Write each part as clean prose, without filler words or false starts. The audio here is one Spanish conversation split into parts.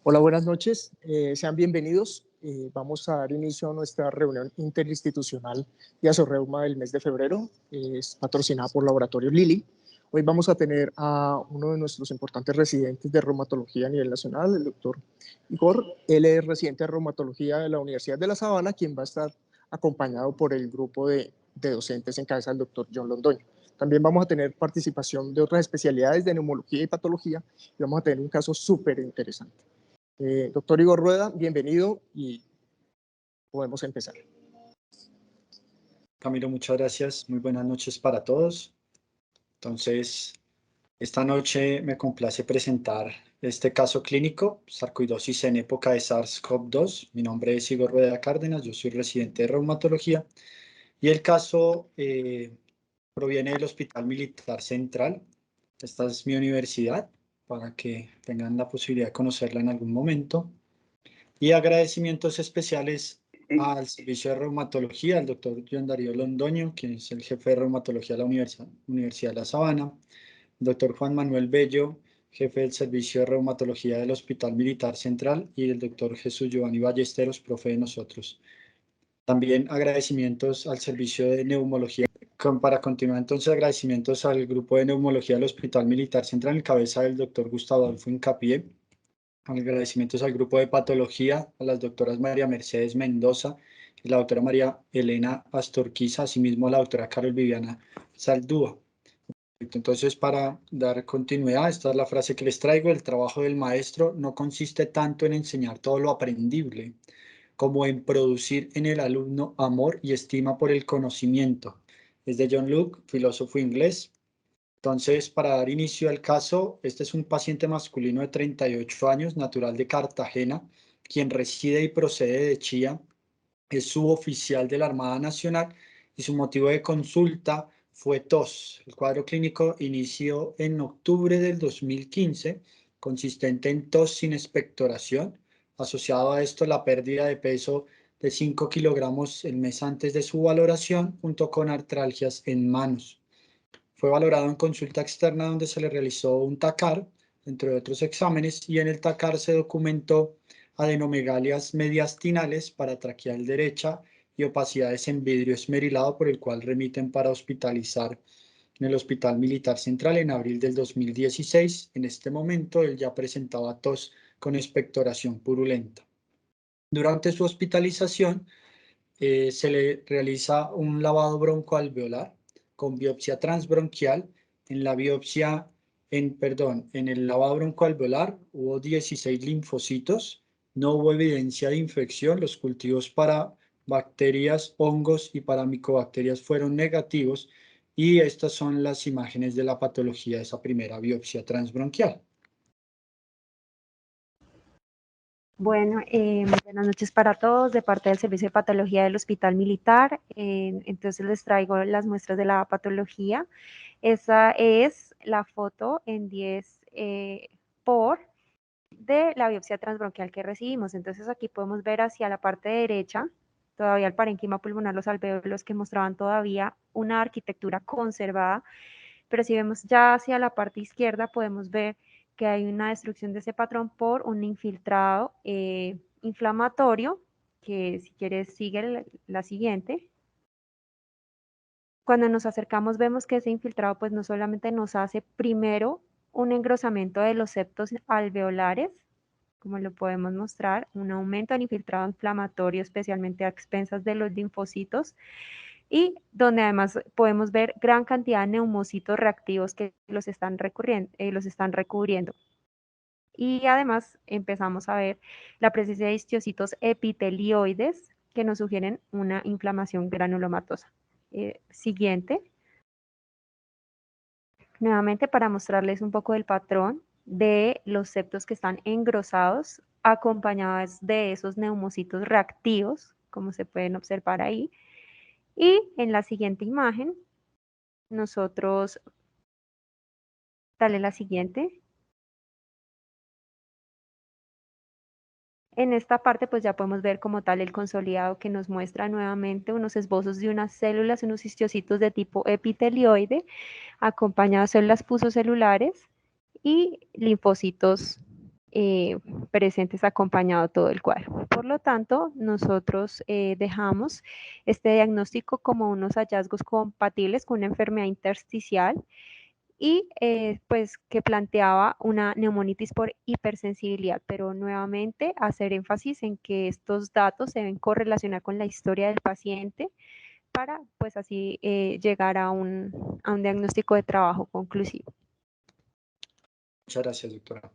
Hola, buenas noches. Sean bienvenidos. Vamos a dar inicio a nuestra reunión interinstitucional de Asorreuma del mes de febrero. Es patrocinada por Laboratorio Lilly. Hoy vamos a tener a uno de nuestros importantes residentes de reumatología a nivel nacional, el doctor Igor. Él es residente de reumatología de la Universidad de La Sabana, quien va a estar acompañado por el grupo de docentes en cabeza del doctor John Londoño. También vamos a tener participación de otras especialidades de neumología y patología y vamos a tener un caso súper interesante. Doctor Igor Rueda, bienvenido y podemos empezar. Camilo, muchas gracias. Muy buenas noches para todos. Entonces, esta noche me complace presentar este caso clínico, sarcoidosis en época de SARS-CoV-2. Mi nombre es Igor Rueda Cárdenas, yo soy residente de reumatología y el caso proviene del Hospital Militar Central. Esta es mi universidad para que tengan la posibilidad de conocerla en algún momento. Y agradecimientos especiales al servicio de reumatología, al doctor John Darío Londoño, quien es el jefe de reumatología de la Universidad de La Sabana, el doctor Juan Manuel Bello, jefe del servicio de reumatología del Hospital Militar Central, y el doctor Jesús Giovanni Ballesteros, profe de nosotros. También agradecimientos al servicio de neumología. Para continuar, entonces, agradecimientos al grupo de neumología del Hospital Militar Central, en cabeza del doctor Gustavo Adolfo Hincapié. Agradecimientos al grupo de patología, a las doctoras María Mercedes Mendoza y la doctora María Elena Astorquiza, asimismo a la doctora Carol Viviana Saldúa. Entonces, para dar continuidad, esta es la frase que les traigo: el trabajo del maestro no consiste tanto en enseñar todo lo aprendible, como en producir en el alumno amor y estima por el conocimiento. Es de John Locke, filósofo inglés. Entonces, para dar inicio al caso, este es un paciente masculino de 38 años, natural de Cartagena, quien reside y procede de Chía. Es suboficial de la Armada Nacional y su motivo de consulta fue tos. El cuadro clínico inició en octubre del 2015, consistente en tos sin expectoración. Asociado a esto, la pérdida de peso de 5 kilogramos el mes antes de su valoración, junto con artralgias en manos. Fue valorado en consulta externa, donde se le realizó un TACAR, entre otros exámenes, y en el TACAR se documentó adenomegalias mediastinales paratraqueal derecha y opacidades en vidrio esmerilado, por el cual remiten para hospitalizar en el Hospital Militar Central en abril del 2016. En este momento, él ya presentaba tos con expectoración purulenta. Durante su hospitalización, se le realiza un lavado broncoalveolar con biopsia transbronquial. En la biopsia, en el lavado broncoalveolar hubo 16 linfocitos, no hubo evidencia de infección, los cultivos para bacterias, hongos y para micobacterias fueron negativos, y estas son las imágenes de la patología de esa primera biopsia transbronquial. Bueno, buenas noches para todos, de parte del Servicio de Patología del Hospital Militar. Entonces les traigo las muestras de la patología. Esa es la foto en 10 por de la biopsia transbronquial que recibimos. Entonces aquí podemos ver hacia la parte derecha todavía el parénquima pulmonar, los alvéolos que mostraban todavía una arquitectura conservada, pero si vemos ya hacia la parte izquierda podemos ver que hay una destrucción de ese patrón por un infiltrado inflamatorio, que si quieres sigue la siguiente. Cuando nos acercamos vemos que ese infiltrado pues no solamente nos hace primero un engrosamiento de los septos alveolares, como lo podemos mostrar, un aumento del infiltrado inflamatorio, especialmente a expensas de los linfocitos, y donde además podemos ver gran cantidad de neumocitos reactivos que los están recubriendo. Y además empezamos a ver la presencia de histiocitos epitelioides que nos sugieren una inflamación granulomatosa. Siguiente. Nuevamente para mostrarles un poco del patrón de los septos que están engrosados, acompañados de esos neumocitos reactivos, como se pueden observar ahí. Y en la siguiente imagen, nosotros, dale la siguiente. En esta parte pues ya podemos ver como tal el consolidado que nos muestra nuevamente unos esbozos de unas células, unos histiocitos de tipo epitelioide, acompañados de células pusocelulares y linfocitos presentes acompañado todo el cuadro. Por lo tanto, nosotros dejamos este diagnóstico como unos hallazgos compatibles con una enfermedad intersticial y pues que planteaba una neumonitis por hipersensibilidad, pero nuevamente hacer énfasis en que estos datos se deben correlacionar con la historia del paciente para pues así llegar a un diagnóstico de trabajo conclusivo. Muchas gracias, doctora.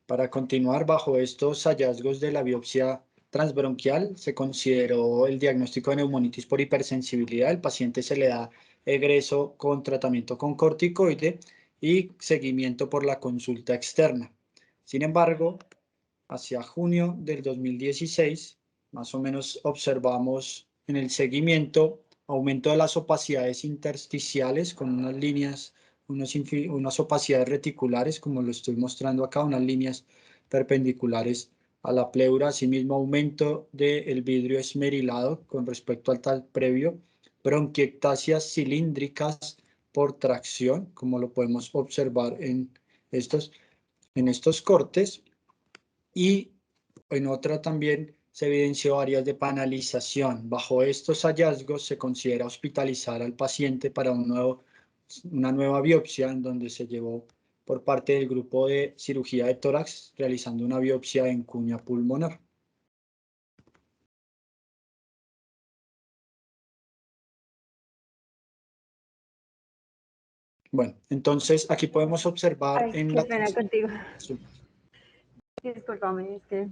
Para continuar, bajo estos hallazgos de la biopsia transbronquial, se consideró el diagnóstico de neumonitis por hipersensibilidad. El paciente se le da egreso con tratamiento con corticoide y seguimiento por la consulta externa. Sin embargo, hacia junio del 2016, más o menos observamos en el seguimiento aumento de las opacidades intersticiales con unas líneas, unas opacidades reticulares, como lo estoy mostrando acá, unas líneas perpendiculares a la pleura, asimismo aumento del vidrio esmerilado con respecto al tal previo, bronquiectasias cilíndricas por tracción, como lo podemos observar en estos cortes, y en otra también se evidenció áreas de panalización. Bajo estos hallazgos se considera hospitalizar al paciente para una nueva biopsia, en donde se llevó por parte del grupo de cirugía de tórax realizando una biopsia en cuña pulmonar. Bueno, entonces aquí podemos observar Ay, qué pena contigo. Discúlpame, es que...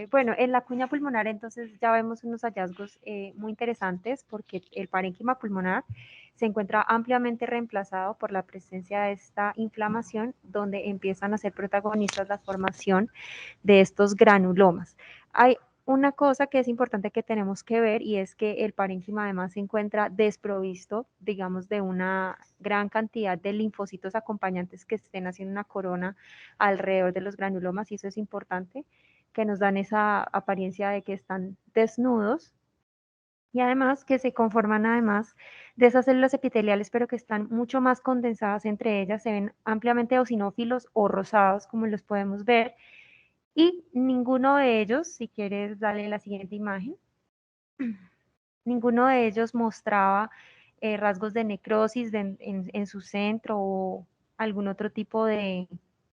bueno, en la cuña pulmonar entonces ya vemos unos hallazgos muy interesantes porque el parénquima pulmonar se encuentra ampliamente reemplazado por la presencia de esta inflamación, donde empiezan a ser protagonistas la formación de estos granulomas. Hay una cosa que es importante que tenemos que ver, y es que el parénquima además se encuentra desprovisto, digamos, de una gran cantidad de linfocitos acompañantes que estén haciendo una corona alrededor de los granulomas, y eso es importante, que nos dan esa apariencia de que están desnudos, y además que se conforman además de esas células epiteliales, pero que están mucho más condensadas entre ellas, se ven ampliamente eosinófilos o rosados, como los podemos ver, y ninguno de ellos, si quieres darle la siguiente imagen, ninguno de ellos mostraba rasgos de necrosis en su centro o algún otro tipo de,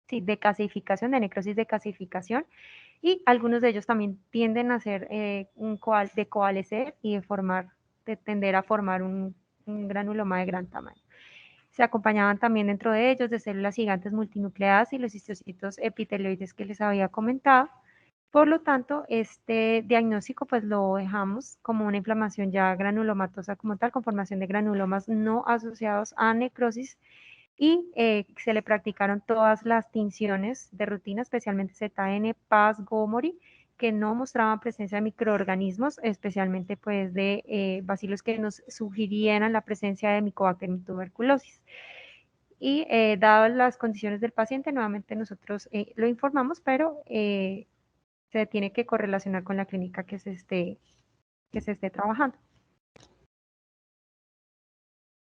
sí, de casificación, de necrosis de casificación, y algunos de ellos también tienden a ser de coalescer y de tender a formar un granuloma de gran tamaño. Se acompañaban también dentro de ellos de células gigantes multinucleadas y los histocitos epitelioides que les había comentado. Por lo tanto, este diagnóstico pues lo dejamos como una inflamación ya granulomatosa como tal, con formación de granulomas no asociados a necrosis, y se le practicaron todas las tinciones de rutina, especialmente ZN, PAS, GOMORI, que no mostraban presencia de microorganismos, especialmente pues de bacilos que nos sugirieran la presencia de Mycobacterium tuberculosis. Y dadas las condiciones del paciente, nuevamente nosotros lo informamos, pero se tiene que correlacionar con la clínica que se esté trabajando.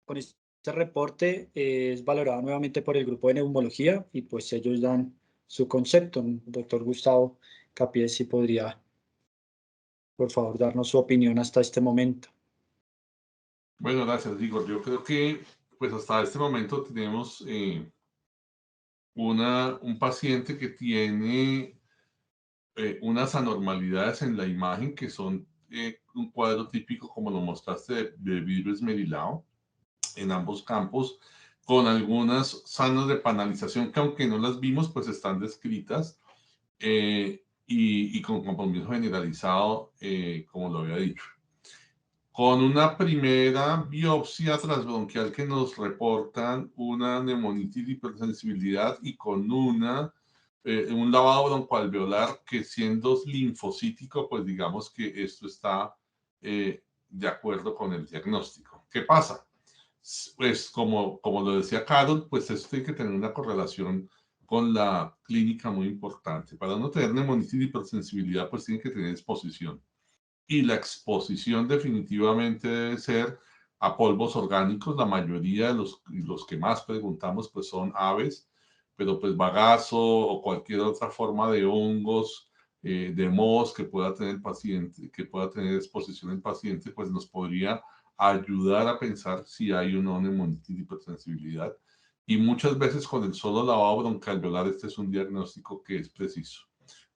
Con este reporte es valorado nuevamente por el grupo de neumología y pues ellos dan su concepto. Doctor Gustavo Capié, si podría, por favor, darnos su opinión hasta este momento. Bueno, gracias, Igor. Yo creo que pues hasta este momento tenemos un paciente que tiene unas anormalidades en la imagen que son un cuadro típico, como lo mostraste, de vidrio esmerilado en ambos campos, con algunas sanos de panalización que, aunque no las vimos, pues están descritas, y con compromiso generalizado, como lo había dicho. Con una primera biopsia transbronquial que nos reportan una neumonitis de hipersensibilidad y con un lavado broncoalveolar que, siendo linfocítico, pues digamos que esto está de acuerdo con el diagnóstico. ¿Qué pasa? Pues como lo decía Carol, pues esto tiene que tener una correlación con la clínica muy importante. Para no tener neumonitis de hipersensibilidad, pues tiene que tener exposición. Y la exposición definitivamente debe ser a polvos orgánicos. La mayoría de los que más preguntamos pues son aves, pero pues bagazo o cualquier otra forma de hongos, de mohos que pueda tener el paciente, que pueda tener exposición el paciente, pues nos podría ayudar a pensar si hay o no neumonitis de hipersensibilidad. Y muchas veces con el solo lavado broncoalveolar este es un diagnóstico que es preciso.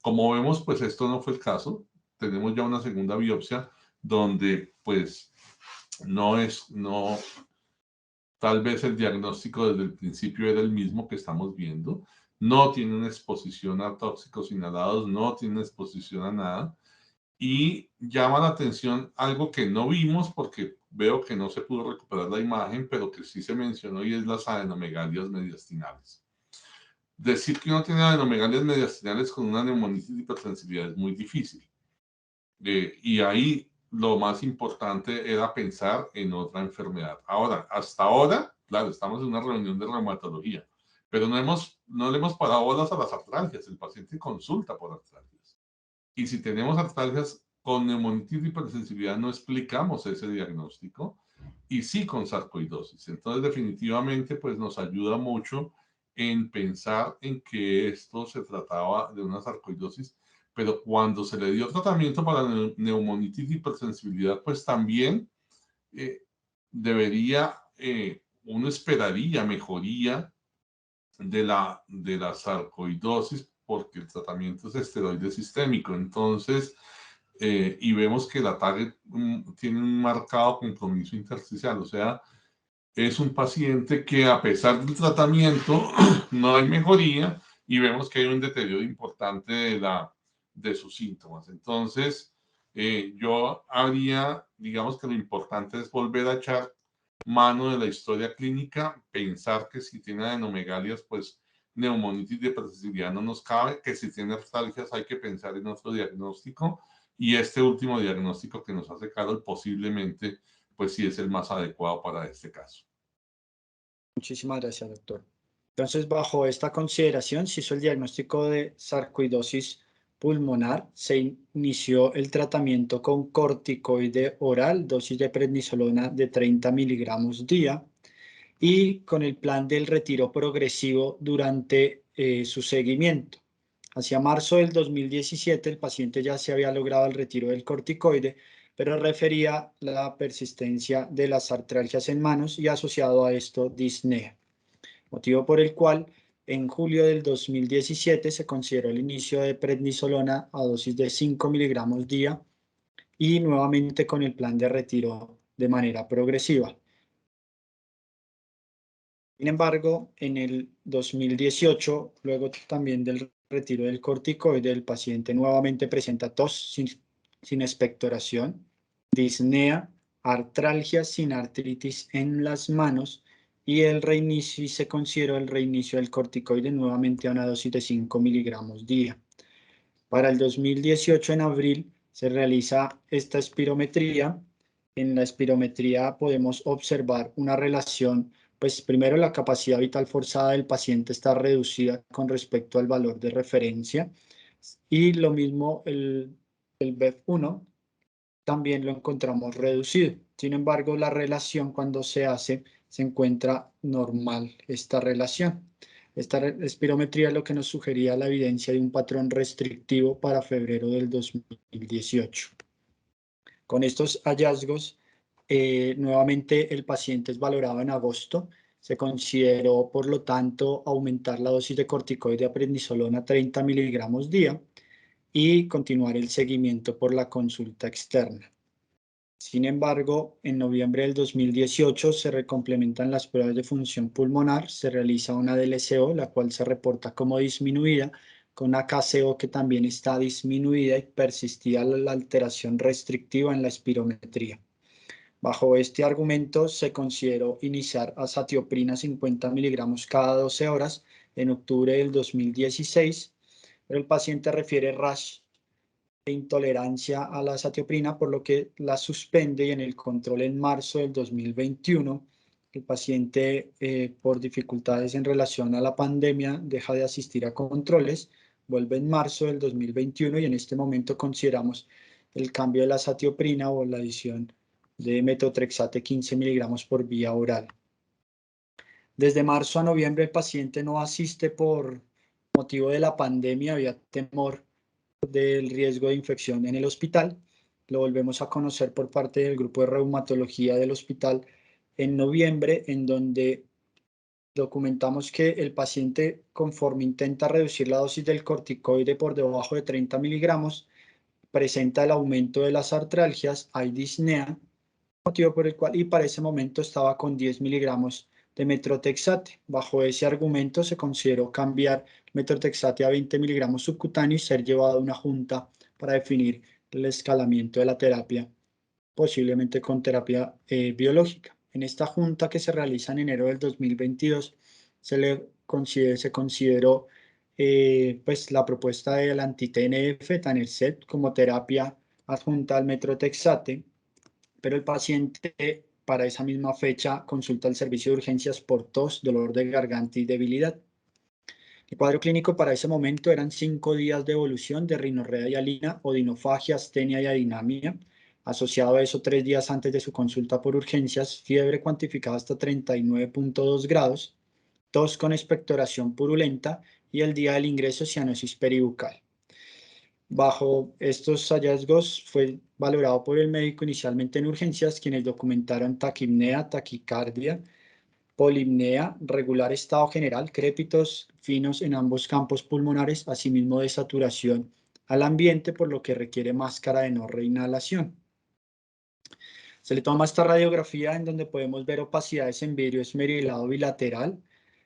Como vemos, pues esto no fue el caso. Tenemos ya una segunda biopsia donde pues tal vez el diagnóstico desde el principio era el mismo que estamos viendo. No tiene una exposición a tóxicos inhalados, no tiene una exposición a nada. Y llama la atención algo que no vimos porque veo que no se pudo recuperar la imagen, pero que sí se mencionó y es las adenomegalias mediastinales. Decir que uno tiene adenomegalias mediastinales con una neumonitis de hipersensibilidad es muy difícil. Y ahí lo más importante era pensar en otra enfermedad. Ahora, hasta ahora, claro, estamos en una reunión de reumatología, pero no le hemos parado bolas a las artralgias. El paciente consulta por artralgias. Y si tenemos artralgias con neumonitis de hipersensibilidad, no explicamos ese diagnóstico. Y sí con sarcoidosis. Entonces, definitivamente, pues nos ayuda mucho en pensar en que esto se trataba de una sarcoidosis, pero cuando se le dio tratamiento para neumonitis de hipersensibilidad, pues también uno esperaría mejoría de la sarcoidosis porque el tratamiento es esteroide sistémico. Entonces, y vemos que la target tiene un marcado compromiso intersticial, o sea, es un paciente que a pesar del tratamiento no hay mejoría y vemos que hay un deterioro importante de sus síntomas. Entonces, yo digamos que lo importante es volver a echar mano de la historia clínica, pensar que si tiene adenomegalias, pues neumonitis de hipersensibilidad no nos cabe, que si tiene artralgias hay que pensar en otro diagnóstico y este último diagnóstico que nos hace Carol posiblemente pues sí es el más adecuado para este caso. Muchísimas gracias, doctor. Entonces, bajo esta consideración, se hizo el diagnóstico de sarcoidosis pulmonar, se inició el tratamiento con corticoide oral, dosis de prednisolona de 30 miligramos día, y con el plan del retiro progresivo durante su seguimiento. Hacia marzo del 2017, el paciente ya se había logrado el retiro del corticoide, pero refería la persistencia de las artralgias en manos y asociado a esto disnea, motivo por el cual en julio del 2017 se consideró el inicio de prednisolona a dosis de 5 miligramos día y nuevamente con el plan de retiro de manera progresiva. Sin embargo, en el 2018, luego también del retiro del corticoide, el paciente nuevamente presenta tos sin expectoración, disnea, artralgia sin artritis en las manos y se consideró el reinicio del corticoide nuevamente a una dosis de 5 miligramos día. Para el 2018, en abril, se realiza esta espirometría. En la espirometría podemos observar una relación, pues primero la capacidad vital forzada del paciente está reducida con respecto al valor de referencia y lo mismo el BEF1 también lo encontramos reducido. Sin embargo, la relación cuando se encuentra normal esta relación. Esta espirometría es lo que nos sugería la evidencia de un patrón restrictivo para febrero del 2018. Con estos hallazgos, nuevamente el paciente es valorado en agosto. Se consideró, por lo tanto, aumentar la dosis de corticoide a prednisolona a 30 miligramos día y continuar el seguimiento por la consulta externa. Sin embargo, en noviembre del 2018 se recomplementan las pruebas de función pulmonar, se realiza una DLCO, la cual se reporta como disminuida, con una KCO que también está disminuida y persistía la alteración restrictiva en la espirometría. Bajo este argumento se consideró iniciar azatioprina 50 miligramos cada 12 horas en octubre del 2016, pero el paciente refiere rash de intolerancia a la azatioprina, por lo que la suspende y en el control en marzo del 2021, el paciente por dificultades en relación a la pandemia deja de asistir a controles, vuelve en marzo del 2021 y en este momento consideramos el cambio de la azatioprina o la adición de metotrexate 15 miligramos por vía oral. Desde marzo a noviembre el paciente no asiste por motivo de la pandemia, había temor del riesgo de infección en el hospital. Lo volvemos a conocer por parte del grupo de reumatología del hospital en noviembre, en donde documentamos que el paciente, conforme intenta reducir la dosis del corticoide por debajo de 30 miligramos, presenta el aumento de las artralgias, hay disnea, motivo por el cual, y para ese momento estaba con 10 miligramos de metrotexate. Bajo ese argumento se consideró cambiar metrotexate a 20 miligramos subcutáneo y ser llevado a una junta para definir el escalamiento de la terapia, posiblemente con terapia biológica. En esta junta que se realiza en enero del 2022 se consideró pues la propuesta del anti-TNF, etanercept, como terapia adjunta al metrotexate, pero el paciente para esa misma fecha consulta el servicio de urgencias por tos, dolor de garganta y debilidad. El cuadro clínico para ese momento eran 5 días de evolución de rinorrea y hialina, odinofagia, astenia y adinamia. Asociado a eso, 3 días antes de su consulta por urgencias, fiebre cuantificada hasta 39.2 grados, tos con expectoración purulenta y el día del ingreso cianosis peribucal. Bajo estos hallazgos fue valorado por el médico inicialmente en urgencias, quienes documentaron taquipnea, taquicardia, polipnea, regular estado general, crépitos finos en ambos campos pulmonares, asimismo de saturación al ambiente, por lo que requiere máscara de no reinhalación. Se le toma esta radiografía en donde podemos ver opacidades en vidrio esmerilado bilateral,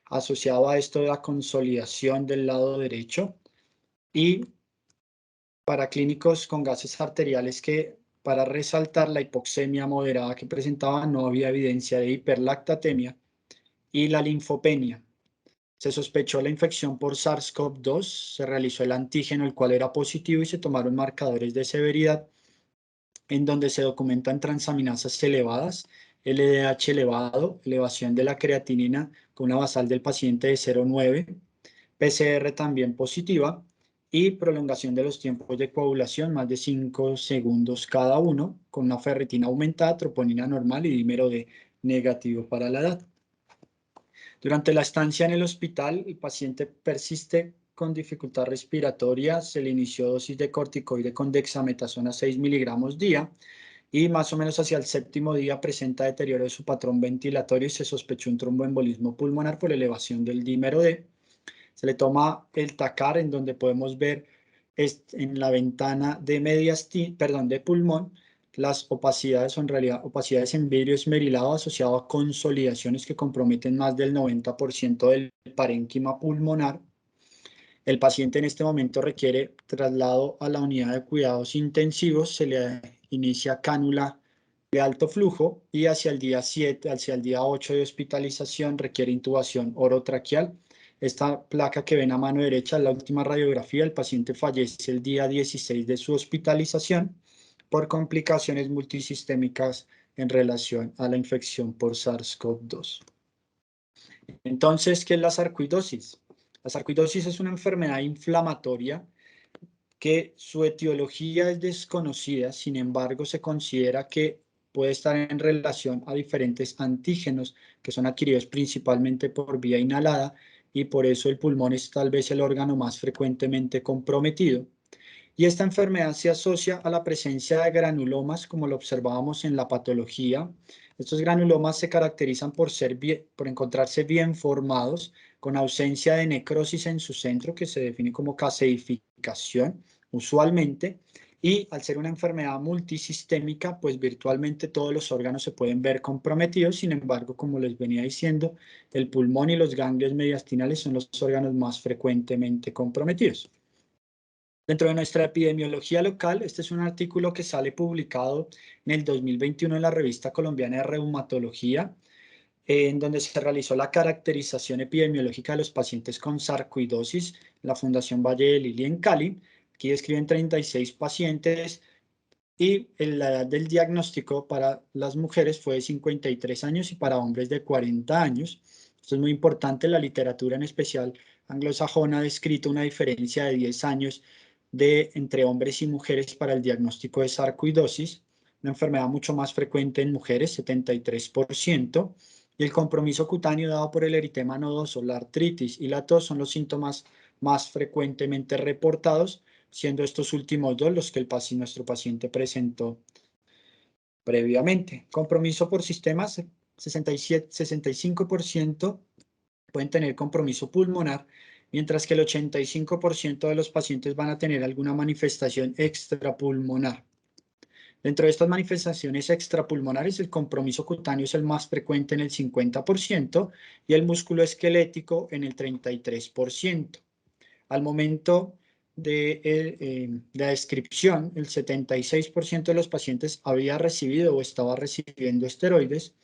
asociado a esto de la consolidación del lado derecho, y para clínicos con gases arteriales que, para resaltar la hipoxemia moderada que presentaba, no había evidencia de hiperlactatemia, y la linfopenia. Se sospechó la infección por SARS-CoV-2, se realizó el antígeno, el cual era positivo, y se tomaron marcadores de severidad, en donde se documentan transaminasas elevadas, LDH elevado, elevación de la creatinina con una basal del paciente de 0,9, PCR también positiva, y prolongación de los tiempos de coagulación, más de 5 segundos cada uno, con una ferritina aumentada, troponina normal y dímero D negativo para la edad. Durante la estancia en el hospital, el paciente persiste con dificultad respiratoria, se le inició dosis de corticoide con dexametasona 6 miligramos día, y más o menos hacia el 7º día presenta deterioro de su patrón ventilatorio y se sospechó un tromboembolismo pulmonar por elevación del dímero D. Se le toma el TACAR, en donde podemos ver en la ventana de de pulmón, las opacidades son en realidad opacidades en vidrio esmerilado asociado a consolidaciones que comprometen más del 90% del parénquima pulmonar. El paciente en este momento requiere traslado a la unidad de cuidados intensivos, se le inicia cánula de alto flujo y hacia el día 7, hacia el día 8 de hospitalización requiere intubación orotraqueal. Esta placa que ven a mano derecha es la última radiografía. El paciente fallece el día 16 de su hospitalización por complicaciones multisistémicas en relación a la infección por SARS-CoV-2. Entonces, ¿qué es la sarcoidosis? La sarcoidosis es una enfermedad inflamatoria que su etiología es desconocida, sin embargo, se considera que puede estar en relación a diferentes antígenos que son adquiridos principalmente por vía inhalada, y por eso el pulmón es tal vez el órgano más frecuentemente comprometido. Y esta enfermedad se asocia a la presencia de granulomas, como lo observábamos en la patología. Estos granulomas se caracterizan por encontrarse bien formados, con ausencia de necrosis en su centro, que se define como caseificación usualmente, y al ser una enfermedad multisistémica, pues virtualmente todos los órganos se pueden ver comprometidos. Sin embargo, como les venía diciendo, el pulmón y los ganglios mediastinales son los órganos más frecuentemente comprometidos. Dentro de nuestra epidemiología local, este es un artículo que sale publicado en el 2021 en la Revista Colombiana de Reumatología, en donde se realizó la caracterización epidemiológica de los pacientes con sarcoidosis, la Fundación Valle de Lili en Cali. Aquí describen 36 pacientes y la edad del diagnóstico para las mujeres fue de 53 años y para hombres de 40 años. Esto es muy importante. La literatura, en especial anglosajona, ha descrito una diferencia de 10 años entre hombres y mujeres para el diagnóstico de sarcoidosis, una enfermedad mucho más frecuente en mujeres, 73%, Y el compromiso cutáneo dado por el eritema nodoso, la artritis y la tos son los síntomas más frecuentemente reportados, siendo estos últimos dos los que nuestro paciente presentó previamente. Compromiso por sistemas, 65% pueden tener compromiso pulmonar, mientras que el 85% de los pacientes van a tener alguna manifestación extrapulmonar. Dentro de estas manifestaciones extrapulmonares, el compromiso cutáneo es el más frecuente en el 50% y el músculo esquelético en el 33%. Al momento de la descripción, el 76% de los pacientes había recibido o estaba recibiendo esteroides,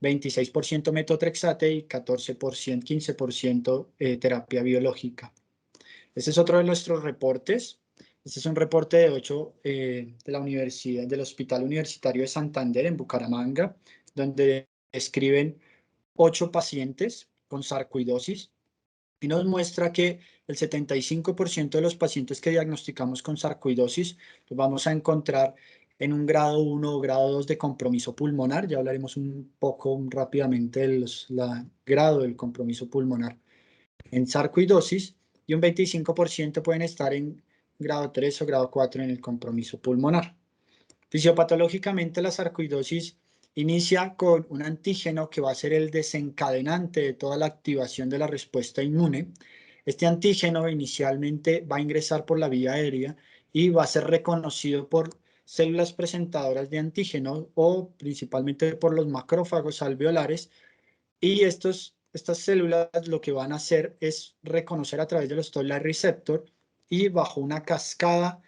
26% metotrexate y 15% terapia biológica. Este es otro de nuestros reportes. Este es un reporte de 8 de la universidad, del Hospital Universitario de Santander en Bucaramanga, donde describen 8 pacientes con sarcoidosis y nos muestra que el 75% de los pacientes que diagnosticamos con sarcoidosis los vamos a encontrar en un grado 1 o grado 2 de compromiso pulmonar. Ya hablaremos un poco rápidamente del grado del compromiso pulmonar en sarcoidosis, y un 25% pueden estar en grado 3 o grado 4 en el compromiso pulmonar. Fisiopatológicamente, la sarcoidosis inicia con un antígeno que va a ser el desencadenante de toda la activación de la respuesta inmune. Este antígeno inicialmente va a ingresar por la vía aérea y va a ser reconocido por células presentadoras de antígeno o principalmente por los macrófagos alveolares, y estas células lo que van a hacer es reconocer a través de los toll-like receptor y bajo una cascada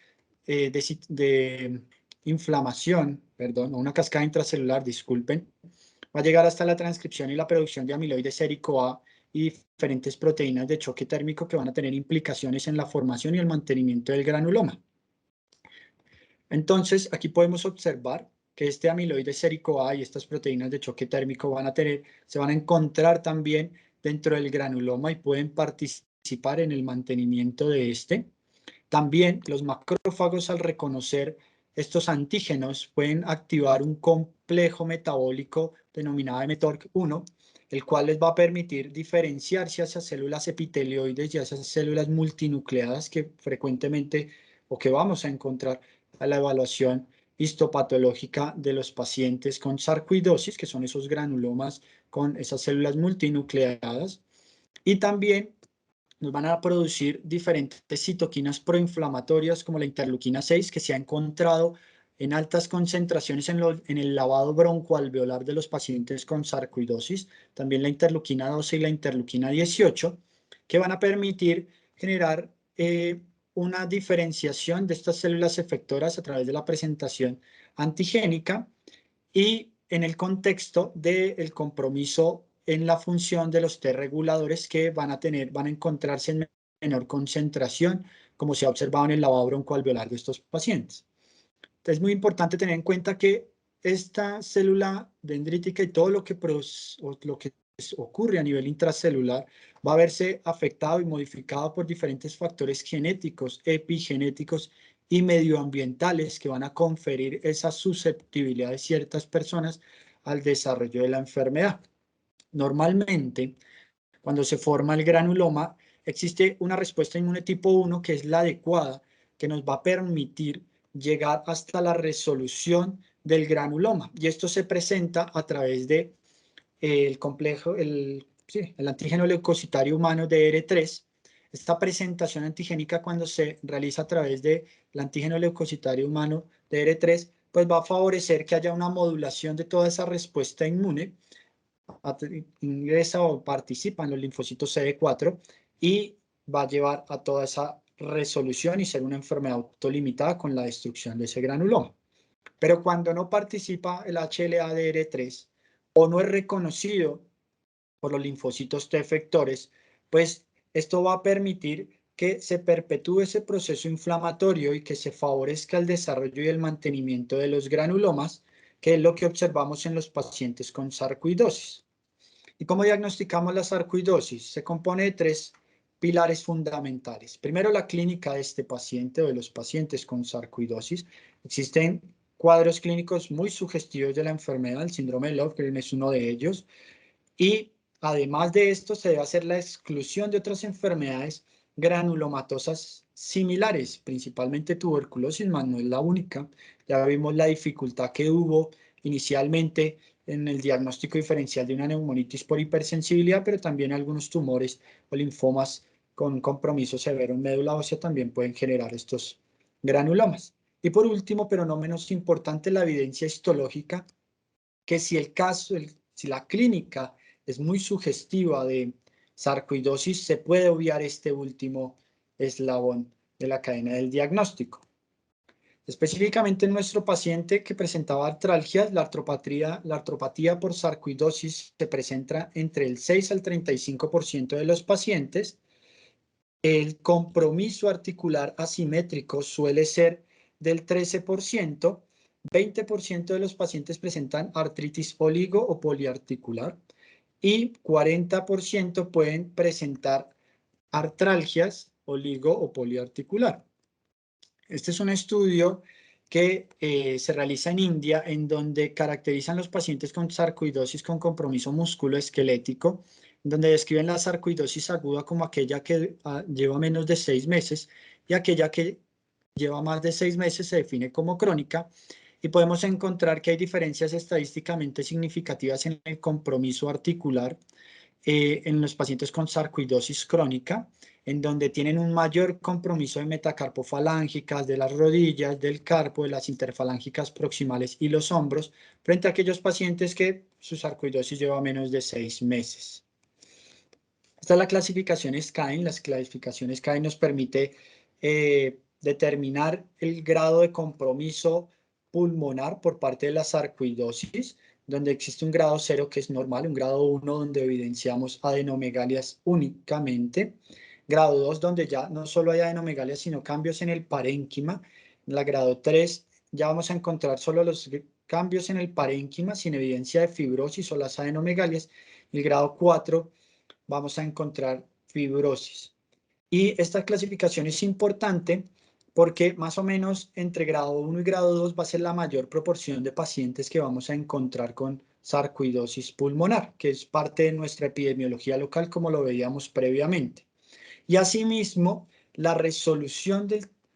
de inflamación, perdón, una cascada intracelular, disculpen, va a llegar hasta la transcripción y la producción de amiloide sérico A y diferentes proteínas de choque térmico que van a tener implicaciones en la formación y el mantenimiento del granuloma. Entonces, aquí podemos observar que este amiloide sérico A y estas proteínas de choque térmico se van a encontrar también dentro del granuloma y pueden participar en el mantenimiento de este. También los macrófagos, al reconocer estos antígenos, pueden activar un complejo metabólico denominado mTORC1, el cual les va a permitir diferenciarse hacia células epitelioides y hacia células multinucleadas que frecuentemente o que vamos a encontrar a la evaluación histopatológica de los pacientes con sarcoidosis, que son esos granulomas con esas células multinucleadas. Y también nos van a producir diferentes citoquinas proinflamatorias como la interleuquina 6, que se ha encontrado en altas concentraciones en el lavado broncoalveolar de los pacientes con sarcoidosis, también la interleuquina 12 y la interleuquina 18, que van a permitir generar una diferenciación de estas células efectoras a través de la presentación antigénica y en el contexto del compromiso en la función de los T reguladores que van a encontrarse en menor concentración, como se ha observado en el lavado broncoalveolar de estos pacientes. Es muy importante tener en cuenta que esta célula dendrítica y todo lo que ocurre a nivel intracelular va a verse afectado y modificado por diferentes factores genéticos, epigenéticos y medioambientales que van a conferir esa susceptibilidad de ciertas personas al desarrollo de la enfermedad. Normalmente, cuando se forma el granuloma, existe una respuesta inmune tipo 1 que es la adecuada, que nos va a permitir llegar hasta la resolución del granuloma. Y esto se presenta a través de el complejo, el antígeno leucocitario humano DR3. Esta presentación antigénica, cuando se realiza a través del antígeno leucocitario humano DR3, pues va a favorecer que haya una modulación de toda esa respuesta inmune, ingresa o participa en los linfocitos CD4 y va a llevar a toda esa resolución y ser una enfermedad autolimitada con la destrucción de ese granuloma. Pero cuando no participa el HLA-DR3 o no es reconocido por los linfocitos T efectores, pues esto va a permitir que se perpetúe ese proceso inflamatorio y que se favorezca el desarrollo y el mantenimiento de los granulomas, que es lo que observamos en los pacientes con sarcoidosis. ¿Y cómo diagnosticamos la sarcoidosis? Se compone de 3 pilares fundamentales. Primero, la clínica de este paciente o de los pacientes con sarcoidosis. Existen cuadros clínicos muy sugestivos de la enfermedad. El síndrome de Löfgren es uno de ellos. Y además de esto, se debe hacer la exclusión de otras enfermedades granulomatosas similares, principalmente tuberculosis, mas no es la única. Ya vimos la dificultad que hubo inicialmente en el diagnóstico diferencial de una neumonitis por hipersensibilidad, pero también algunos tumores o linfomas con compromiso severo en médula ósea también pueden generar estos granulomas. Y por último, pero no menos importante, la evidencia histológica, que si si la clínica es muy sugestiva de sarcoidosis, se puede obviar este último eslabón de la cadena del diagnóstico. Específicamente en nuestro paciente que presentaba artralgias, la artropatía por sarcoidosis se presenta entre el 6 al 35% de los pacientes. El compromiso articular asimétrico suele ser del 13%, 20% de los pacientes presentan artritis oligo o poliarticular y 40% pueden presentar artralgias oligo o poliarticular. Este es un estudio que se realiza en India, en donde caracterizan los pacientes con sarcoidosis con compromiso musculoesquelético, donde describen la sarcoidosis aguda como aquella que lleva menos de 6 meses y aquella que lleva más de 6 meses se define como crónica, y podemos encontrar que hay diferencias estadísticamente significativas en el compromiso articular en los pacientes con sarcoidosis crónica, en donde tienen un mayor compromiso de metacarpofalángicas, de las rodillas, del carpo, de las interfalángicas proximales y los hombros, frente a aquellos pacientes que su sarcoidosis lleva menos de 6 meses. Esta es la clasificación SKAIN. Las clasificaciones SKAIN nos permite determinar el grado de compromiso pulmonar por parte de la sarcoidosis, donde existe un grado 0 que es normal, un grado 1 donde evidenciamos adenomegalias únicamente, grado 2 donde ya no solo hay adenomegalias sino cambios en el parénquima, en la grado 3 ya vamos a encontrar solo los cambios en el parénquima sin evidencia de fibrosis o las adenomegalias, y el grado 4 vamos a encontrar fibrosis. Y esta clasificación es importante porque más o menos entre grado 1 y grado 2 va a ser la mayor proporción de pacientes que vamos a encontrar con sarcoidosis pulmonar, que es parte de nuestra epidemiología local, como lo veíamos previamente. Y asimismo, la resolución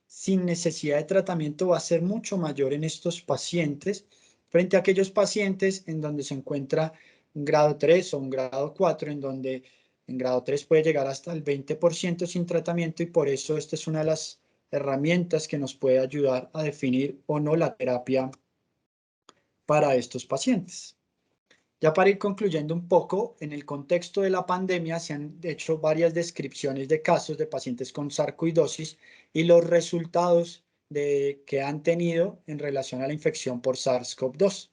sin necesidad de tratamiento va a ser mucho mayor en estos pacientes frente a aquellos pacientes en donde se encuentra un grado 3 o un grado 4, en donde en grado 3 puede llegar hasta el 20% sin tratamiento, y por eso esta es una de las herramientas que nos puede ayudar a definir o no la terapia para estos pacientes. Ya para ir concluyendo un poco, en el contexto de la pandemia se han hecho varias descripciones de casos de pacientes con sarcoidosis y los resultados que han tenido en relación a la infección por SARS-CoV-2.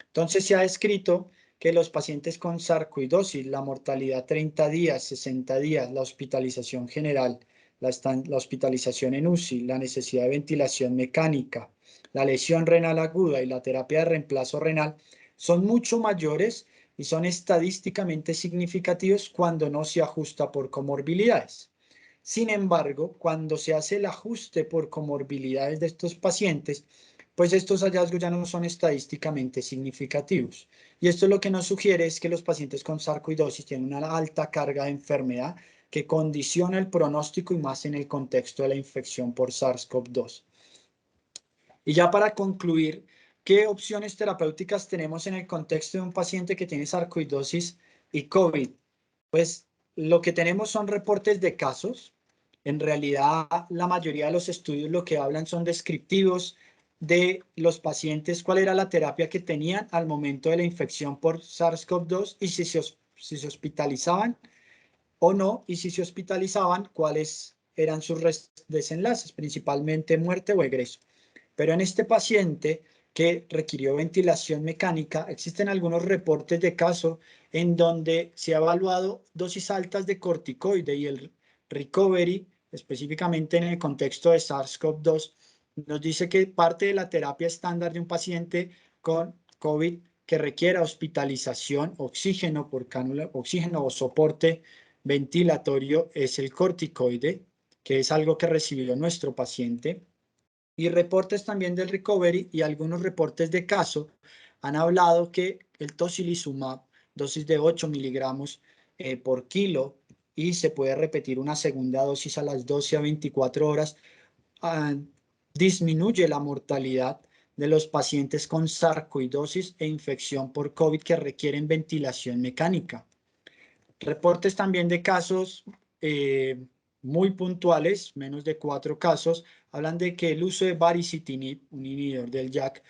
Entonces se ha descrito que los pacientes con sarcoidosis, la mortalidad 30 días, 60 días, la hospitalización general, la hospitalización en UCI, la necesidad de ventilación mecánica, la lesión renal aguda y la terapia de reemplazo renal son mucho mayores y son estadísticamente significativos cuando no se ajusta por comorbilidades. Sin embargo, cuando se hace el ajuste por comorbilidades de estos pacientes, pues estos hallazgos ya no son estadísticamente significativos. Y esto lo que nos sugiere es que los pacientes con sarcoidosis tienen una alta carga de enfermedad que condiciona el pronóstico, y más en el contexto de la infección por SARS-CoV-2. Y ya para concluir, ¿qué opciones terapéuticas tenemos en el contexto de un paciente que tiene sarcoidosis y COVID? Pues lo que tenemos son reportes de casos. En realidad, la mayoría de los estudios lo que hablan son descriptivos de los pacientes, cuál era la terapia que tenían al momento de la infección por SARS-CoV-2 y si se hospitalizaban o no, y si se hospitalizaban, cuáles eran sus desenlaces, principalmente muerte o egreso. Pero en este paciente que requirió ventilación mecánica, existen algunos reportes de caso en donde se ha evaluado dosis altas de corticoide, y el recovery, específicamente en el contexto de SARS-CoV-2, nos dice que parte de la terapia estándar de un paciente con COVID que requiera hospitalización, oxígeno por cánula, oxígeno o soporte ventilatorio, es el corticoide, que es algo que recibió nuestro paciente. Y reportes también del recovery y algunos reportes de caso han hablado que el tocilizumab dosis de 8 miligramos por kilo, y se puede repetir una segunda dosis a las 12 a 24 horas. Disminuye la mortalidad de los pacientes con sarcoidosis e infección por COVID que requieren ventilación mecánica. Reportes también de casos muy puntuales, menos de 4 casos, hablan de que el uso de baricitinib, un inhibidor del JAK,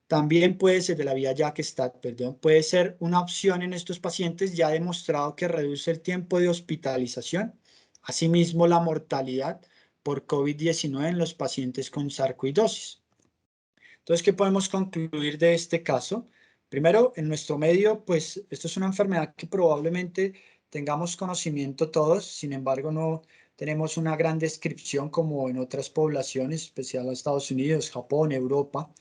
también puede ser de la vía JAK-STAT, perdón, puede ser una opción en estos pacientes. Ya ha demostrado que reduce el tiempo de hospitalización, asimismo la mortalidad por COVID-19 en los pacientes con sarcoidosis. Entonces, ¿qué podemos concluir de este caso? Primero, en nuestro medio, pues esto es una enfermedad que probablemente tengamos conocimiento todos, sin embargo no tenemos una gran descripción como en otras poblaciones, especial en Estados Unidos, Japón, Europa,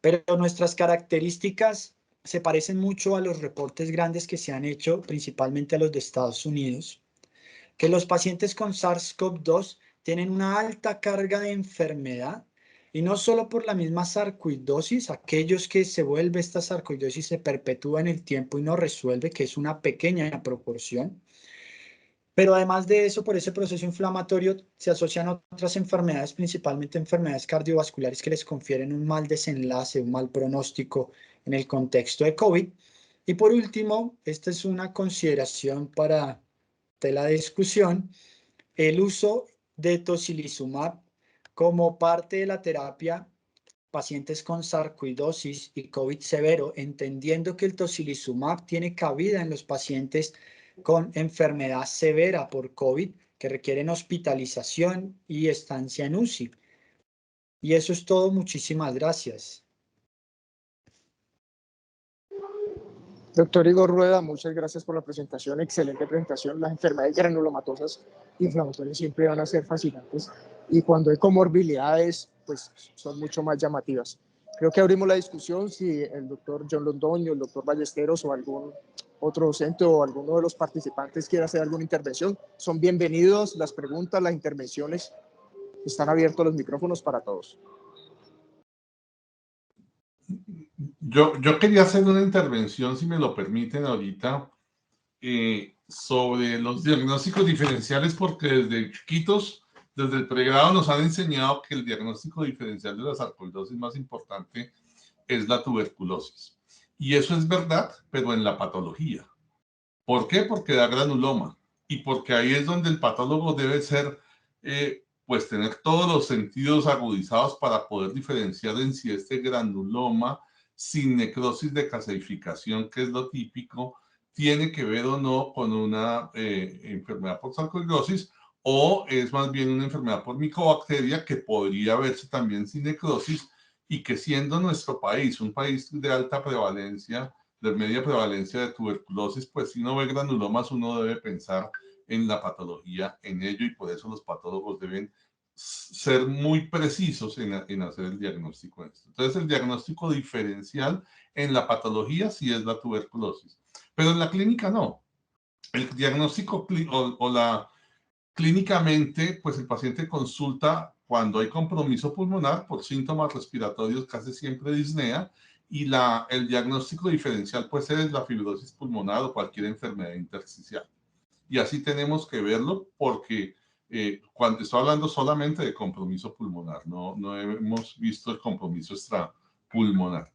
pero nuestras características se parecen mucho a los reportes grandes que se han hecho, principalmente a los de Estados Unidos, que los pacientes con SARS-CoV-2 tienen una alta carga de enfermedad, y no solo por la misma sarcoidosis, aquellos que se vuelve esta sarcoidosis se perpetúa en el tiempo y no resuelve, que es una pequeña proporción, pero además de eso, por ese proceso inflamatorio se asocian otras enfermedades, principalmente enfermedades cardiovasculares que les confieren un mal desenlace, un mal pronóstico en el contexto de COVID. Y por último, esta es una consideración para la discusión, el uso de tocilizumab como parte de la terapia pacientes con sarcoidosis y COVID severo, entendiendo que el tocilizumab tiene cabida en los pacientes con enfermedad severa por COVID que requieren hospitalización y estancia en UCI. Y eso es todo. Muchísimas gracias. Doctor Igor Rueda, muchas gracias por la presentación, excelente presentación. Las enfermedades granulomatosas inflamatorias siempre van a ser fascinantes y cuando hay comorbilidades, pues son mucho más llamativas. Creo que abrimos la discusión. Si el doctor John Londoño, el doctor Ballesteros o algún otro docente o alguno de los participantes quiera hacer alguna intervención, son bienvenidos. Las preguntas, las intervenciones, están abiertos los micrófonos para todos. Yo quería hacer una intervención, si me lo permiten ahorita, sobre los diagnósticos diferenciales, porque desde chiquitos, desde el pregrado, nos han enseñado que el diagnóstico diferencial de la sarcoidosis más importante es la tuberculosis. Y eso es verdad, pero en la patología. ¿Por qué? Porque da granuloma. Y porque ahí es donde el patólogo debe ser, pues tener todos los sentidos agudizados para poder diferenciar en si este granuloma sin necrosis de caseificación, que es lo típico, tiene que ver o no con una enfermedad por sarcoidosis, o es más bien una enfermedad por micobacteria que podría verse también sin necrosis, y que siendo nuestro país un país de alta prevalencia, de media prevalencia de tuberculosis, pues si uno ve granulomas uno debe pensar en la patología, en ello, y por eso los patólogos deben ser muy precisos en hacer el diagnóstico de esto. Entonces, el diagnóstico diferencial en la patología sí es la tuberculosis, pero en la clínica no. El diagnóstico clínicamente, pues el paciente consulta cuando hay compromiso pulmonar por síntomas respiratorios, casi siempre disnea, y el diagnóstico diferencial pues es la fibrosis pulmonar o cualquier enfermedad intersticial. Y así tenemos que verlo, porque cuando estoy hablando solamente de compromiso pulmonar, no hemos visto el compromiso extrapulmonar.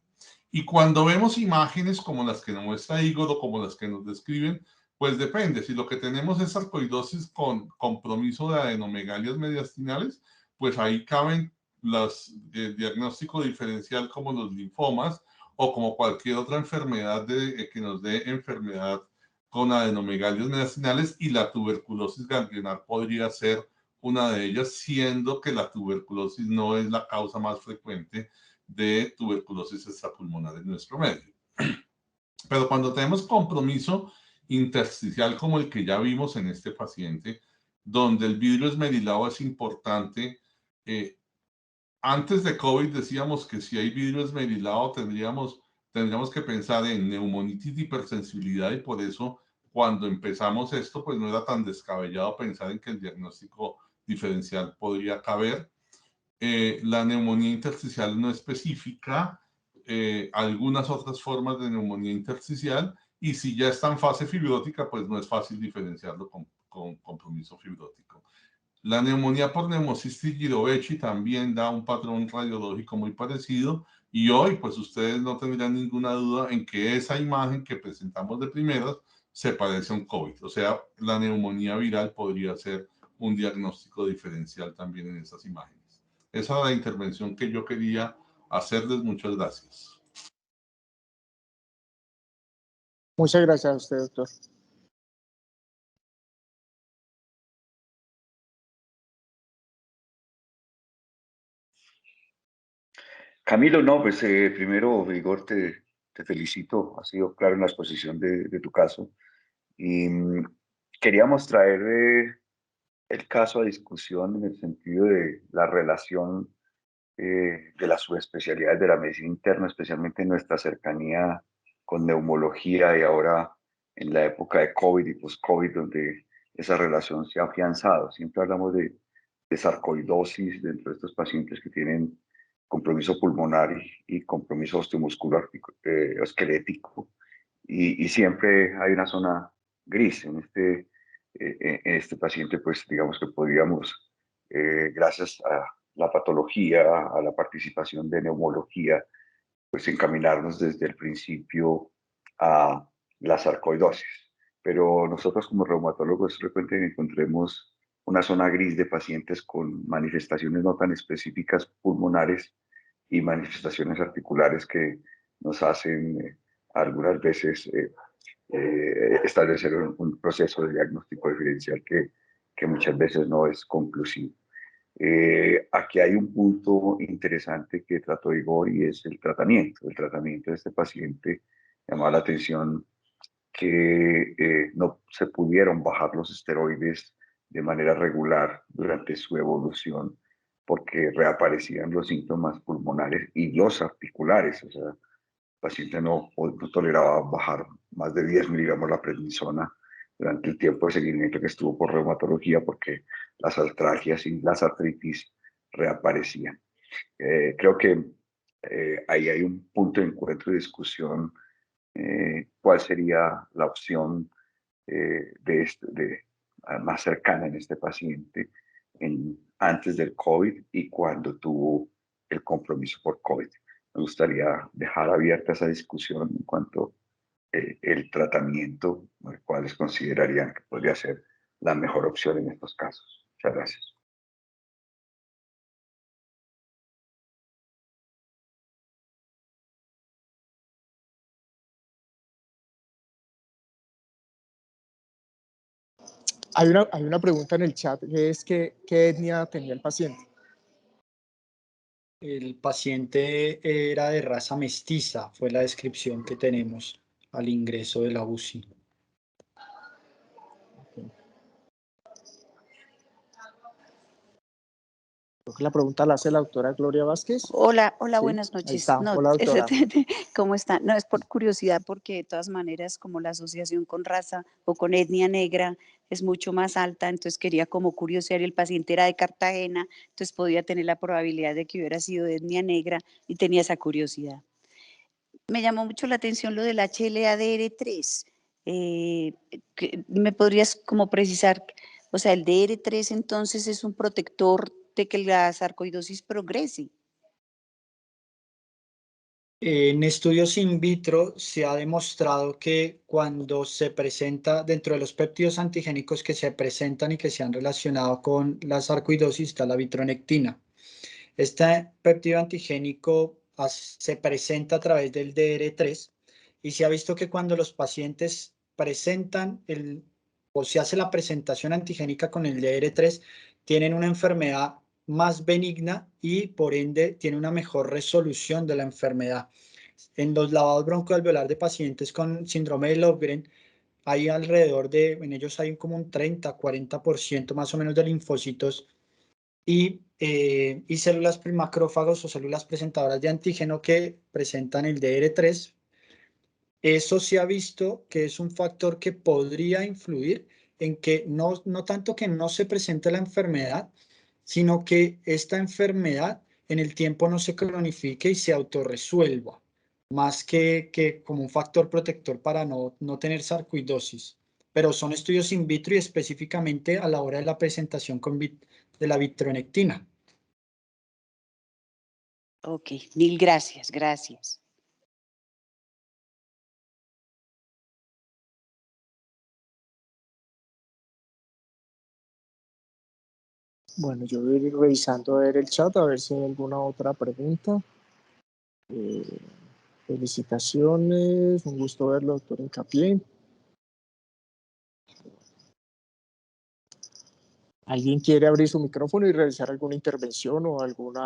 Y cuando vemos imágenes como las que nos muestra Igor o como las que nos describen, pues depende. Si lo que tenemos es sarcoidosis con compromiso de adenomegalias mediastinales, pues ahí caben los diagnóstico diferencial como los linfomas o como cualquier otra enfermedad que nos dé enfermedad con adenomegalias mediastinales, y la tuberculosis ganglionar podría ser una de ellas, siendo que la tuberculosis no es la causa más frecuente de tuberculosis extrapulmonar en nuestro medio. Pero cuando tenemos compromiso intersticial como el que ya vimos en este paciente, donde el vidrio esmerilado es importante, antes de COVID decíamos que si hay vidrio esmerilado tendríamos que pensar en neumonitis de hipersensibilidad, y por eso cuando empezamos esto pues no era tan descabellado pensar en que el diagnóstico diferencial podría caber. La neumonía intersticial no específica algunas otras formas de neumonía intersticial, y si ya está en fase fibrótica, pues no es fácil diferenciarlo con compromiso fibrótico. La neumonía por neumocistis Girovechi también da un patrón radiológico muy parecido, y hoy pues ustedes no tendrán ninguna duda en que esa imagen que presentamos de primeras se parece a un COVID. O sea, la neumonía viral podría ser un diagnóstico diferencial también en esas imágenes. Esa es la intervención que yo quería hacerles. Muchas gracias. Muchas gracias a usted, doctor. Camilo, no, pues primero, Igor, te felicito, has sido claro en la exposición de tu caso. Y queríamos traer el caso a discusión en el sentido de la relación de las subespecialidades de la medicina interna, especialmente en nuestra cercanía con neumología y ahora en la época de COVID y post-COVID, donde esa relación se ha afianzado. Siempre hablamos de sarcoidosis dentro de estos pacientes que tienen compromiso pulmonar y compromiso osteomuscular esquelético, y siempre hay una zona gris en este paciente. Pues digamos que podríamos, gracias a la patología, a la participación de neumología, pues encaminarnos desde el principio a la sarcoidosis. Pero nosotros como reumatólogos de repente encontremos una zona gris de pacientes con manifestaciones no tan específicas pulmonares y manifestaciones articulares que nos hacen algunas veces establecer un proceso de diagnóstico diferencial que muchas veces no es conclusivo. Aquí hay un punto interesante que trató Igor, y es el tratamiento. El tratamiento de este paciente llamaba la atención que no se pudieron bajar los esteroides de manera regular durante su evolución porque reaparecían los síntomas pulmonares y los articulares. O sea, el paciente no toleraba bajar más de 10 miligramos la prednisona durante el tiempo de seguimiento que estuvo por reumatología, porque las artralgias y las artritis reaparecían. Creo que ahí hay un punto de encuentro y discusión. ¿Cuál sería la opción más cercana en este paciente antes del COVID y cuando tuvo el compromiso por COVID? Me gustaría dejar abierta esa discusión en cuanto el tratamiento, cuáles considerarían que podría ser la mejor opción en estos casos. Muchas gracias. Hay una pregunta en el chat, que es ¿qué etnia tenía el paciente? El paciente era de raza mestiza, fue la descripción que tenemos al ingreso de la UCI. Creo que la pregunta la hace la doctora Gloria Vázquez. Hola, Sí, buenas noches. ahí está. No, Hola, doctora. ¿Cómo está? No, es por curiosidad, porque de todas maneras, como la asociación con raza o con etnia negra es mucho más alta, entonces quería como curiosear, el paciente era de Cartagena, entonces podía tener la probabilidad de que hubiera sido de etnia negra y tenía esa curiosidad. Me llamó mucho la atención lo del HLA-DR3. ¿Me podrías como precisar? O sea, el DR3 entonces es un protector de que la sarcoidosis progrese. En estudios in vitro se ha demostrado que cuando se presenta dentro de los péptidos antigénicos que se presentan y que se han relacionado con la sarcoidosis está la vitronectina. Este péptido antigénico se presenta a través del DR3 y se ha visto que cuando los pacientes presentan o se hace la presentación antigénica con el DR3, tienen una enfermedad más benigna y por ende tiene una mejor resolución de la enfermedad. En los lavados broncoalveolar de pacientes con síndrome de Löfgren, hay en ellos hay como un 30-40% más o menos de linfocitos y células macrófagos o células presentadoras de antígeno que presentan el DR3. Eso se ha visto que es un factor que podría influir en que no tanto que no se presente la enfermedad, sino que esta enfermedad en el tiempo no se cronifique y se autorresuelva. más que como un factor protector para no tener sarcoidosis. Pero son estudios in vitro y específicamente a la hora de la presentación de la vitronectina. Ok, mil gracias, gracias. Bueno, yo voy a ir revisando a ver el chat, a ver si hay alguna otra pregunta. Felicitaciones, un gusto verlo, doctor Hincapié. ¿Alguien quiere abrir su micrófono y realizar alguna intervención o algún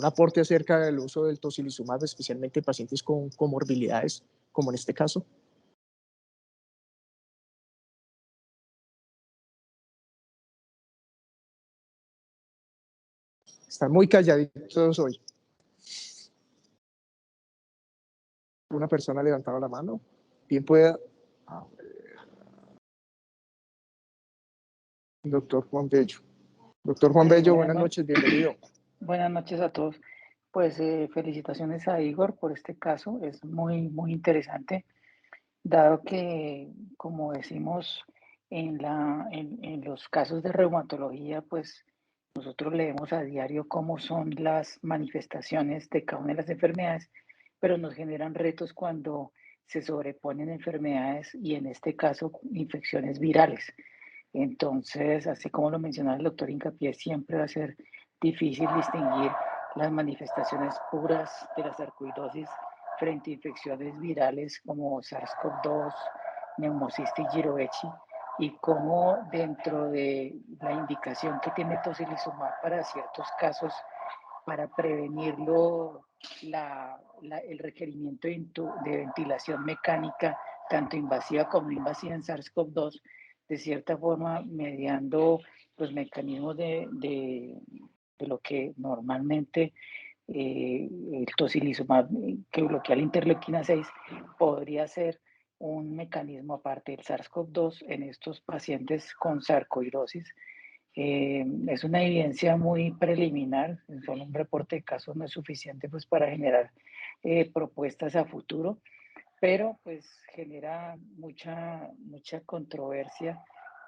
aporte acerca del uso del tocilizumab, especialmente en pacientes con comorbilidades, como en este caso? Están muy calladitos hoy. Una persona ha levantado la mano. Bien pueda. Doctor Juan Bello. Doctor Juan Bello, buenas noches, bienvenido. Buenas noches a todos. Pues felicitaciones a Igor por este caso, es muy interesante, dado que, como decimos en los casos de reumatología, pues nosotros leemos a diario cómo son las manifestaciones de cada una de las enfermedades, pero nos generan retos cuando se sobreponen enfermedades y en este caso infecciones virales. Entonces, así como lo mencionaba el doctor Hincapié, siempre va a ser difícil distinguir las manifestaciones puras de la sarcoidosis frente a infecciones virales como SARS-CoV-2, Pneumocystis jirovecii, y cómo dentro de la indicación que tiene tocilizumab para ciertos casos, para prevenirlo, el requerimiento de ventilación mecánica, tanto invasiva como no invasiva en SARS-CoV-2, de cierta forma mediando los mecanismos de lo que normalmente el tocilizumab, que bloquea la interleuquina 6, podría ser un mecanismo aparte del SARS-CoV-2 en estos pacientes con sarcoidosis. Es una evidencia muy preliminar, solo un reporte de casos no es suficiente pues, para generar propuestas a futuro, pero pues genera mucha controversia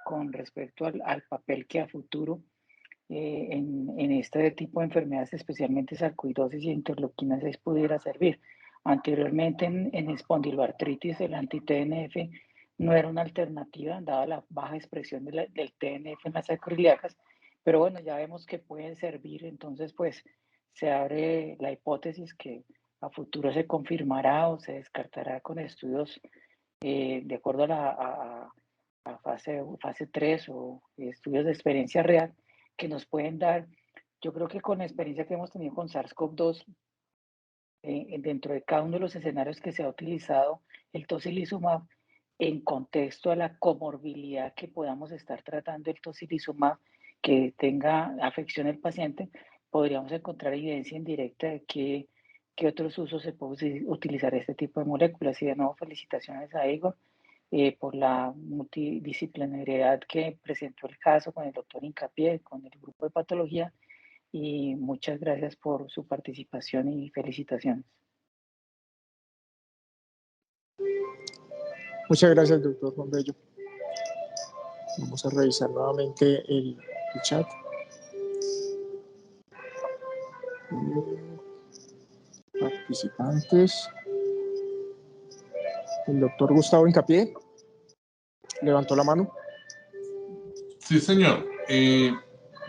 con respecto al papel que a futuro en este tipo de enfermedades, especialmente sarcoidosis y interleuquina 6, pudiera servir. Anteriormente en espondiloartritis el anti-TNF no era una alternativa, dada la baja expresión del TNF en las sacro ilíacas, pero bueno, ya vemos que pueden servir, entonces pues se abre la hipótesis que a futuro se confirmará o se descartará con estudios de acuerdo a fase 3 o estudios de experiencia real que nos pueden dar. Yo creo que con la experiencia que hemos tenido con SARS-CoV-2, dentro de cada uno de los escenarios que se ha utilizado el tocilizumab, en contexto a la comorbilidad que podamos estar tratando el tocilizumab, que tenga afección el paciente, podríamos encontrar evidencia indirecta de qué otros usos se puede utilizar este tipo de moléculas. Y de nuevo, felicitaciones a Igor por la multidisciplinariedad que presentó el caso con el doctor Hincapié, con el grupo de patología, y muchas gracias por su participación y felicitaciones. Muchas gracias, doctor Juan Bello. Vamos a revisar nuevamente el chat. Participantes. El doctor Gustavo Hincapié levantó la mano. Sí, señor.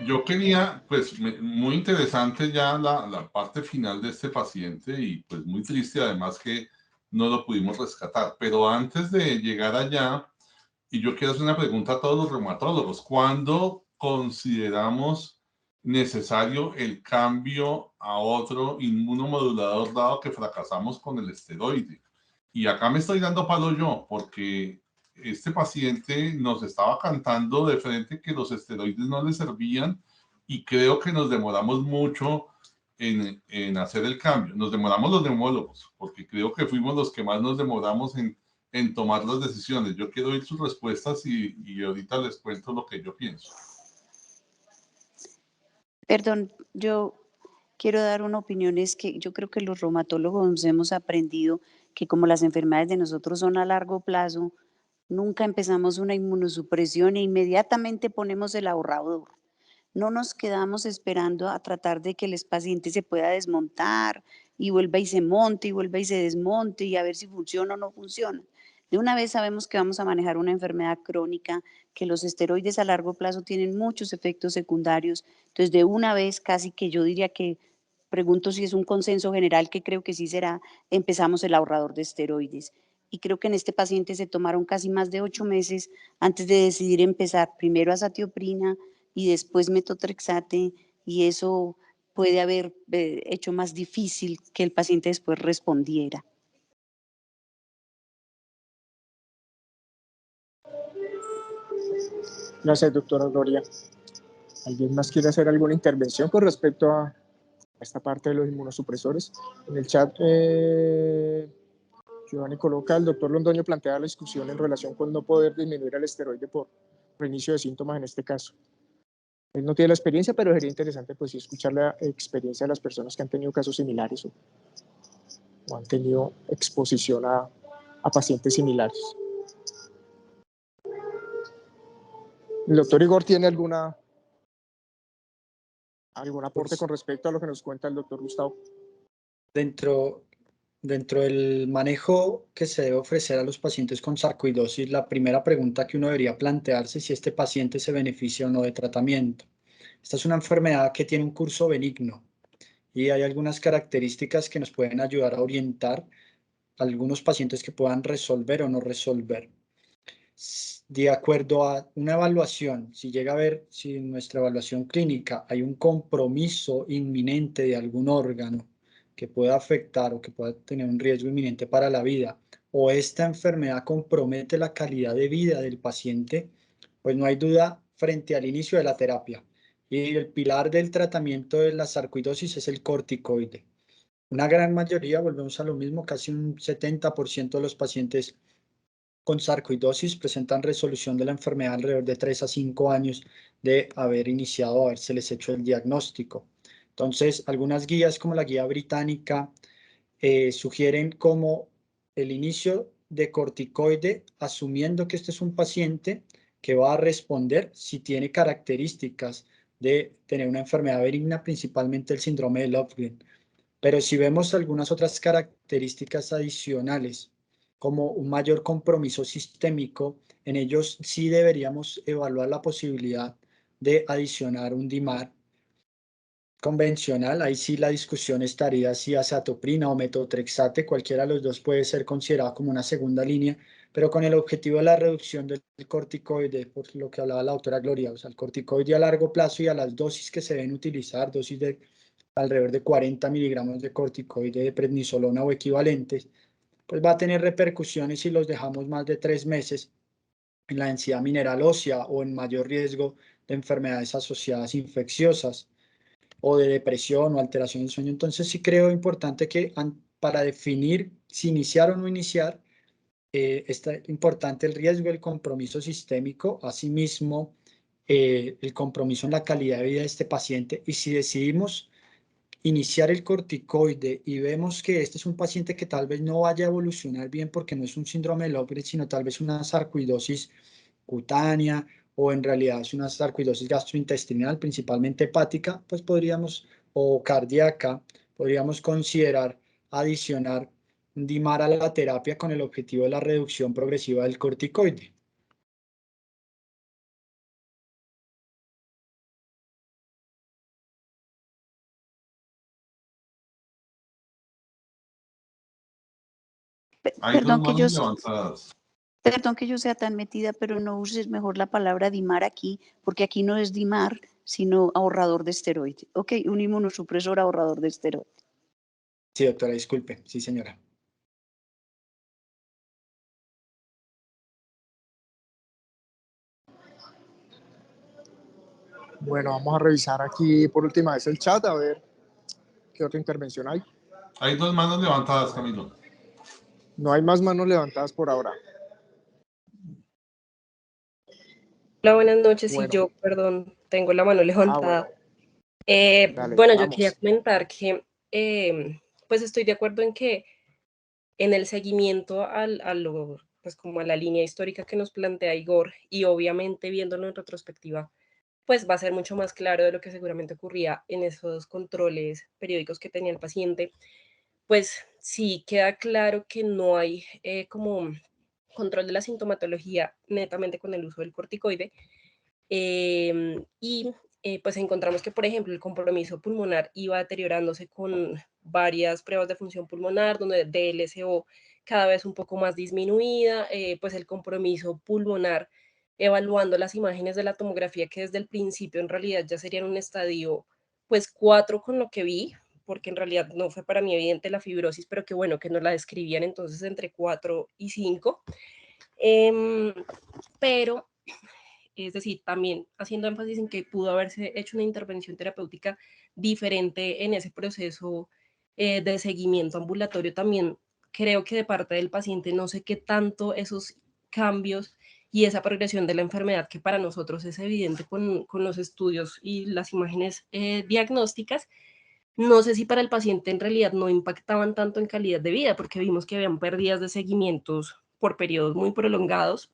Yo quería, pues, muy interesante ya la parte final de este paciente y pues muy triste además que no lo pudimos rescatar. Pero antes de llegar allá, y yo quiero hacer una pregunta a todos los reumatólogos, ¿cuándo consideramos necesario el cambio a otro inmunomodulador dado que fracasamos con el esteroide? Y acá me estoy dando palo yo, porque este paciente nos estaba cantando de frente que los esteroides no le servían y creo que nos demoramos mucho en hacer el cambio. Nos demoramos los neumólogos, porque creo que fuimos los que más nos demoramos en tomar las decisiones. Yo quiero oír sus respuestas y ahorita les cuento lo que yo pienso. Perdón, yo quiero dar una opinión, es que yo creo que los reumatólogos hemos aprendido que como las enfermedades de nosotros son a largo plazo, nunca empezamos una inmunosupresión e inmediatamente ponemos el ahorrador. No nos quedamos esperando a tratar de que el paciente se pueda desmontar y vuelva y se monte y vuelva y se desmonte y a ver si funciona o no funciona. De una vez sabemos que vamos a manejar una enfermedad crónica, que los esteroides a largo plazo tienen muchos efectos secundarios. Entonces, de una vez, casi que yo diría que, pregunto si es un consenso general, que creo que sí será, empezamos el ahorrador de esteroides. Y creo que en este paciente se tomaron casi más de 8 meses antes de decidir empezar primero azatioprina y después metotrexate, y eso puede haber hecho más difícil que el paciente después respondiera. Gracias, doctora Gloria. ¿Alguien más quiere hacer alguna intervención con respecto a esta parte de los inmunosupresores? En el chat, Giovanni coloca, el doctor Londoño plantea la discusión en relación con no poder disminuir el esteroide por reinicio de síntomas en este caso. Él no tiene la experiencia, pero sería interesante pues, escuchar la experiencia de las personas que han tenido casos similares o han tenido exposición a pacientes similares. ¿El doctor Igor tiene algún aporte con respecto a lo que nos cuenta el doctor Gustavo? Dentro del manejo que se debe ofrecer a los pacientes con sarcoidosis, la primera pregunta que uno debería plantearse es si este paciente se beneficia o no de tratamiento. Esta es una enfermedad que tiene un curso benigno y hay algunas características que nos pueden ayudar a orientar a algunos pacientes que puedan resolver o no resolver. De acuerdo a una evaluación, si llega a ver si en nuestra evaluación clínica hay un compromiso inminente de algún órgano que pueda afectar o que pueda tener un riesgo inminente para la vida, o esta enfermedad compromete la calidad de vida del paciente, pues no hay duda frente al inicio de la terapia. Y el pilar del tratamiento de la sarcoidosis es el corticoide. Una gran mayoría, volvemos a lo mismo, casi un 70% de los pacientes con sarcoidosis presentan resolución de la enfermedad alrededor de 3 a 5 años de haber iniciado, habérseles hecho el diagnóstico. Entonces, algunas guías como la guía británica sugieren como el inicio de corticoide, asumiendo que este es un paciente que va a responder si tiene características de tener una enfermedad benigna, principalmente el síndrome de Lofgren. Pero si vemos algunas otras características adicionales, como un mayor compromiso sistémico, en ellos sí deberíamos evaluar la posibilidad de adicionar un DIMAR convencional. Ahí sí la discusión estaría si azatoprina o metotrexate, cualquiera de los dos puede ser considerado como una segunda línea, pero con el objetivo de la reducción del corticoide, por lo que hablaba la doctora Gloria, o sea, el corticoide a largo plazo y a las dosis que se deben utilizar, dosis de alrededor de 40 miligramos de corticoide de prednisolona o equivalentes, pues va a tener repercusiones si los dejamos más de 3 meses en la densidad mineral ósea o en mayor riesgo de enfermedades asociadas infecciosas o de depresión o alteración del sueño. Entonces sí creo importante que para definir si iniciar o no iniciar, está importante el riesgo, el compromiso sistémico, asimismo el compromiso en la calidad de vida de este paciente, y si decidimos iniciar el corticoide y vemos que este es un paciente que tal vez no vaya a evolucionar bien porque no es un síndrome de Lofgren, sino tal vez una sarcoidosis cutánea o en realidad es una sarcoidosis gastrointestinal, principalmente hepática, pues podríamos, o cardíaca, podríamos considerar adicionar un DIMAR a la terapia con el objetivo de la reducción progresiva del corticoide. Hay dos Perdón que yo manos levantadas. Perdón que yo sea tan metida, pero no uses mejor la palabra DIMAR aquí, porque aquí no es DIMAR, sino ahorrador de esteroide. Ok, un inmunosupresor ahorrador de esteroide. Sí, doctora, disculpe. Sí, señora. Bueno, vamos a revisar aquí por última vez el chat, a ver qué otra intervención hay. Hay dos manos levantadas, Camilo. No hay más manos levantadas por ahora. Hola, buenas noches. Bueno. Sí, yo, perdón, tengo la mano levantada. Bueno. Dale, Bueno, yo quería vamos. comentar que pues estoy de acuerdo en que en el seguimiento pues como a la línea histórica que nos plantea Igor y obviamente viéndolo en retrospectiva, pues va a ser mucho más claro de lo que seguramente ocurría en esos controles periódicos que tenía el paciente. Pues sí queda claro que no hay como control de la sintomatología netamente con el uso del corticoide. Pues encontramos que, por ejemplo, el compromiso pulmonar iba deteriorándose con varias pruebas de función pulmonar, donde DLCO cada vez un poco más disminuida, pues el compromiso pulmonar, evaluando las imágenes de la tomografía, que desde el principio en realidad ya serían un estadio, pues 4 con lo que vi, porque en realidad no fue para mí evidente la fibrosis, pero que bueno, que nos la describían entonces entre 4 y 5. Pero es decir, también haciendo énfasis en que pudo haberse hecho una intervención terapéutica diferente en ese proceso de seguimiento ambulatorio. También creo que de parte del paciente no sé qué tanto esos cambios y esa progresión de la enfermedad, que para nosotros es evidente con los estudios y las imágenes diagnósticas, no sé si para el paciente en realidad no impactaban tanto en calidad de vida, porque vimos que habían pérdidas de seguimientos por periodos muy prolongados,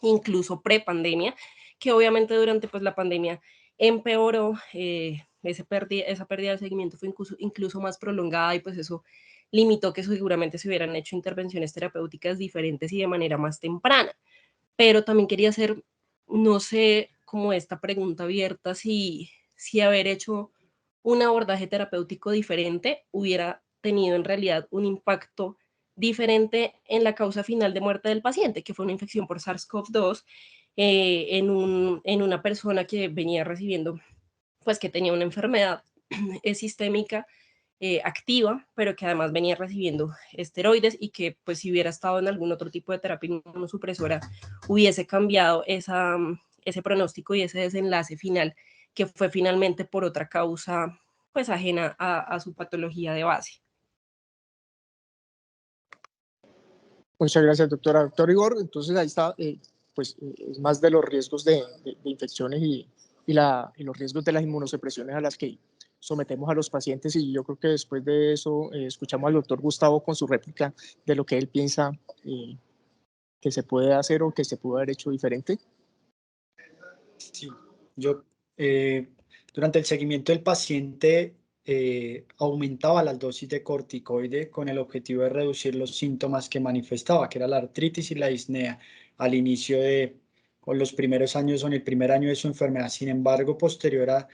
incluso pre-pandemia, que obviamente durante pues, la pandemia empeoró, esa pérdida de seguimiento fue incluso más prolongada y pues eso limitó que seguramente se hubieran hecho intervenciones terapéuticas diferentes y de manera más temprana. Pero también quería hacer, no sé, como esta pregunta abierta, si haber hecho un abordaje terapéutico diferente hubiera tenido en realidad un impacto diferente en la causa final de muerte del paciente, que fue una infección por SARS-CoV-2 en una persona que venía recibiendo, pues que tenía una enfermedad sistémica activa, pero que además venía recibiendo esteroides y que pues si hubiera estado en algún otro tipo de terapia inmunosupresora hubiese cambiado ese pronóstico y ese desenlace final, que fue finalmente por otra causa pues ajena a su patología de base. Muchas gracias, doctora. Doctor Igor, entonces ahí está, pues es más de los riesgos de infecciones y los riesgos de las inmunosupresiones a las que sometemos a los pacientes, y yo creo que después de eso escuchamos al doctor Gustavo con su réplica de lo que él piensa que se puede hacer o que se pudo haber hecho diferente. Sí, yo durante el seguimiento del paciente aumentaba las dosis de corticoide con el objetivo de reducir los síntomas que manifestaba, que era la artritis y la disnea al inicio o los primeros años o en el primer año de su enfermedad. Sin embargo, posterior a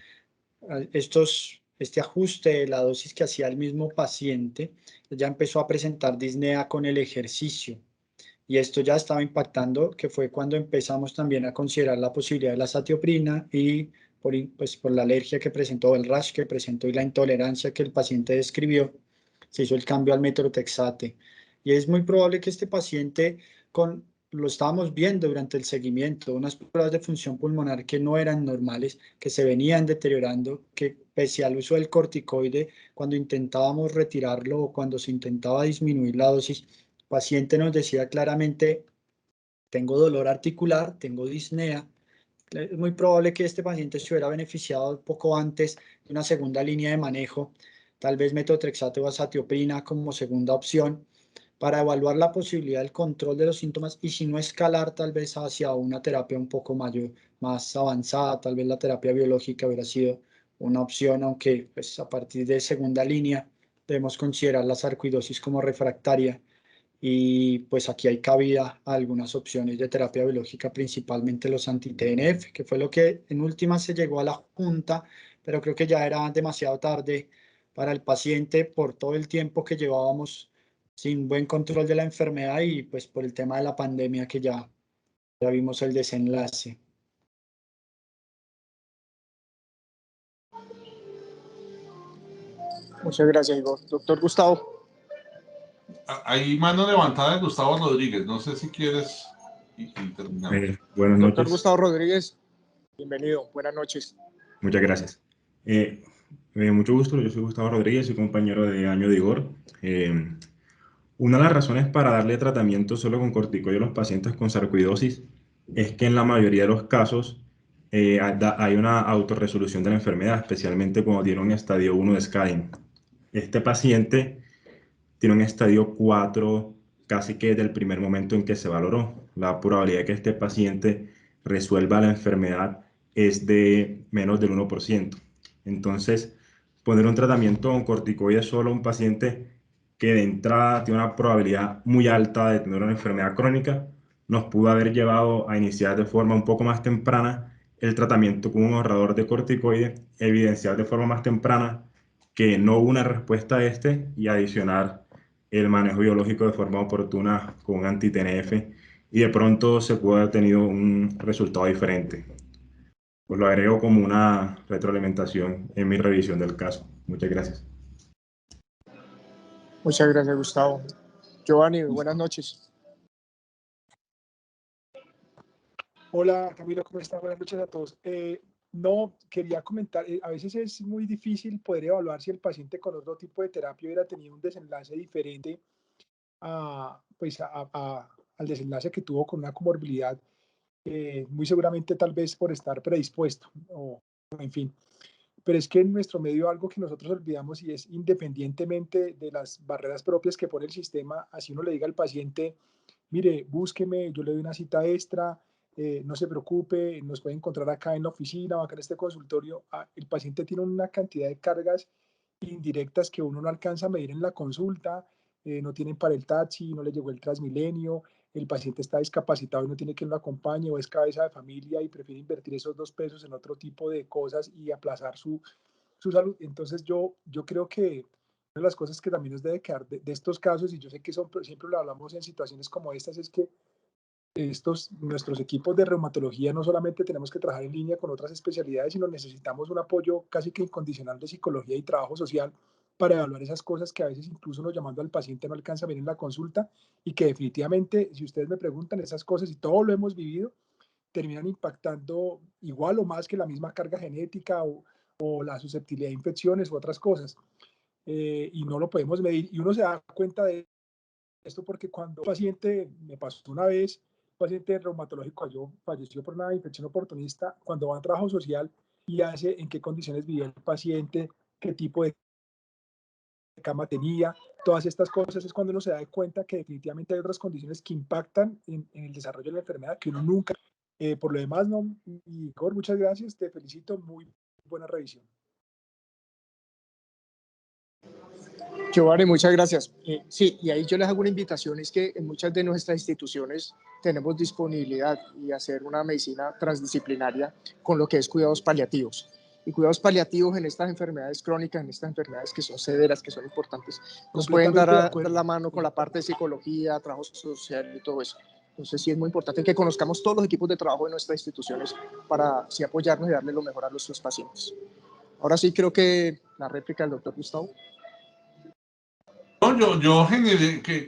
este ajuste de la dosis que hacía el mismo paciente, ya empezó a presentar disnea con el ejercicio. Y esto ya estaba impactando, que fue cuando empezamos también a considerar la posibilidad de la satioprina y por la alergia que presentó, el rash que presentó y la intolerancia que el paciente describió, se hizo el cambio al metotrexate. Y es muy probable que este paciente, lo estábamos viendo durante el seguimiento, unas pruebas de función pulmonar que no eran normales, que se venían deteriorando, que pese al uso del corticoide, cuando intentábamos retirarlo o cuando se intentaba disminuir la dosis, paciente nos decía claramente, tengo dolor articular, tengo disnea. Es muy probable que este paciente se hubiera beneficiado poco antes de una segunda línea de manejo, tal vez metotrexato o azatioprina como segunda opción, para evaluar la posibilidad del control de los síntomas y si no escalar tal vez hacia una terapia un poco mayor, más avanzada, tal vez la terapia biológica hubiera sido una opción, aunque pues, a partir de segunda línea debemos considerar la sarcoidosis como refractaria. Y pues aquí hay cabida a algunas opciones de terapia biológica, principalmente los anti-TNF, que fue lo que en última se llegó a la junta, pero creo que ya era demasiado tarde para el paciente por todo el tiempo que llevábamos sin buen control de la enfermedad y pues por el tema de la pandemia que ya vimos el desenlace. Muchas gracias, Igor. Doctor Gustavo. Hay mano levantada de Gustavo Rodríguez. No sé si quieres y terminamos. Buenas Doctor noches. Gustavo Rodríguez, bienvenido. Buenas noches. Muchas gracias. Mucho gusto. Yo soy Gustavo Rodríguez, soy compañero de año de Igor. Una de las razones para darle tratamiento solo con corticoides a los pacientes con sarcoidosis es que en la mayoría de los casos hay una autorresolución de la enfermedad, especialmente cuando tiene un estadio 1 de Scaling. Este paciente tiene un estadio 4 casi que desde el primer momento en que se valoró. La probabilidad de que este paciente resuelva la enfermedad es de menos del 1%. Entonces, poner un tratamiento con corticoides solo a un paciente que de entrada tiene una probabilidad muy alta de tener una enfermedad crónica, nos pudo haber llevado a iniciar de forma un poco más temprana el tratamiento con un ahorrador de corticoides, evidenciar de forma más temprana que no hubo una respuesta a este y adicionar el manejo biológico de forma oportuna con un anti-TNF y de pronto se puede haber tenido un resultado diferente. Pues lo agrego como una retroalimentación en mi revisión del caso. Muchas gracias. Muchas gracias, Gustavo. Giovanni, buenas noches. Hola Camilo, ¿cómo estás? Buenas noches a todos. No, quería comentar, a veces es muy difícil poder evaluar si el paciente con otro tipo de terapia hubiera tenido un desenlace diferente al desenlace que tuvo con una comorbilidad, muy seguramente tal vez por estar predispuesto, o en fin. Pero es que en nuestro medio algo que nosotros olvidamos y es independientemente de las barreras propias que pone el sistema, así uno le diga al paciente, mire, búsqueme, yo le doy una cita extra, no se preocupe, nos puede encontrar acá en la oficina o acá en este consultorio. El paciente tiene una cantidad de cargas indirectas que uno no alcanza a medir en la consulta, no tienen para el taxi, no le llegó el Transmilenio, el paciente está discapacitado y no tiene quien lo acompañe, o es cabeza de familia y prefiere invertir esos 2 pesos en otro tipo de cosas y aplazar su salud. Entonces yo creo que una de las cosas que también nos debe quedar de estos casos, y yo sé que siempre lo hablamos en situaciones como estas, es que nuestros equipos de reumatología no solamente tenemos que trabajar en línea con otras especialidades, sino necesitamos un apoyo casi que incondicional de psicología y trabajo social para evaluar esas cosas que a veces incluso nos llamando al paciente no alcanza a ver en la consulta, y que definitivamente, si ustedes me preguntan, esas cosas, y todo lo hemos vivido, terminan impactando igual o más que la misma carga genética o la susceptibilidad a infecciones u otras cosas. Y no lo podemos medir, y uno se da cuenta de esto porque cuando un paciente, me pasó una vez, un paciente reumatológico falleció por una infección oportunista, cuando va a trabajo social y hace en qué condiciones vivía el paciente, qué tipo de cama tenía, todas estas cosas, es cuando uno se da cuenta que definitivamente hay otras condiciones que impactan en el desarrollo de la enfermedad que uno nunca. Por lo demás, no, Igor, muchas gracias, te felicito, muy buena revisión. Giovanni, muchas gracias. Sí, y ahí yo les hago una invitación, es que en muchas de nuestras instituciones tenemos disponibilidad y hacer una medicina transdisciplinaria con lo que es cuidados paliativos. Y cuidados paliativos en estas enfermedades crónicas, en estas enfermedades que son severas, que son importantes, nos pueden dar la mano con la parte de psicología, trabajo social y todo eso. Entonces sí es muy importante que conozcamos todos los equipos de trabajo de nuestras instituciones para así apoyarnos y darle lo mejor a nuestros pacientes. Ahora sí creo que la réplica del doctor Gustavo. No, yo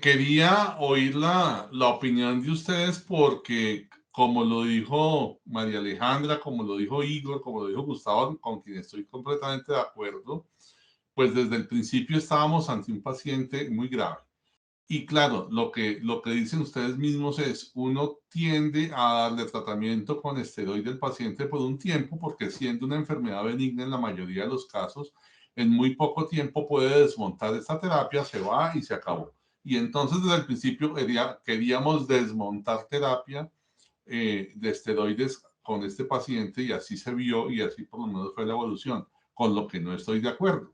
quería oír la opinión de ustedes porque, como lo dijo María Alejandra, como lo dijo Igor, como lo dijo Gustavo, con quien estoy completamente de acuerdo, pues desde el principio estábamos ante un paciente muy grave. Y claro, lo que dicen ustedes mismos es, uno tiende a darle tratamiento con esteroide al paciente por un tiempo, porque siendo una enfermedad benigna en la mayoría de los casos, en muy poco tiempo puede desmontar esta terapia, se va y se acabó. Y entonces desde el principio queríamos desmontar terapia de esteroides con este paciente y así se vio y así por lo menos fue la evolución, con lo que no estoy de acuerdo.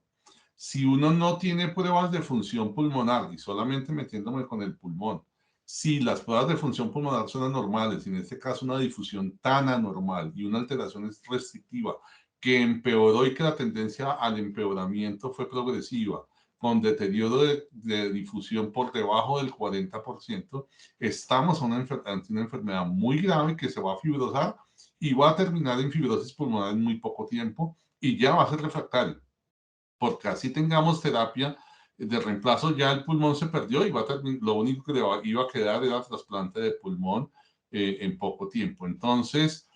Si uno no tiene pruebas de función pulmonar y solamente metiéndome con el pulmón, si las pruebas de función pulmonar son anormales, y en este caso una difusión tan anormal y una alteración restrictiva que empeoró y que la tendencia al empeoramiento fue progresiva, con deterioro de difusión por debajo del 40%, estamos ante una enfermedad muy grave que se va a fibrosar y va a terminar en fibrosis pulmonar en muy poco tiempo y ya va a ser refractario. Porque así tengamos terapia de reemplazo, ya el pulmón se perdió y lo único que iba a quedar era trasplante de pulmón en poco tiempo. Entonces,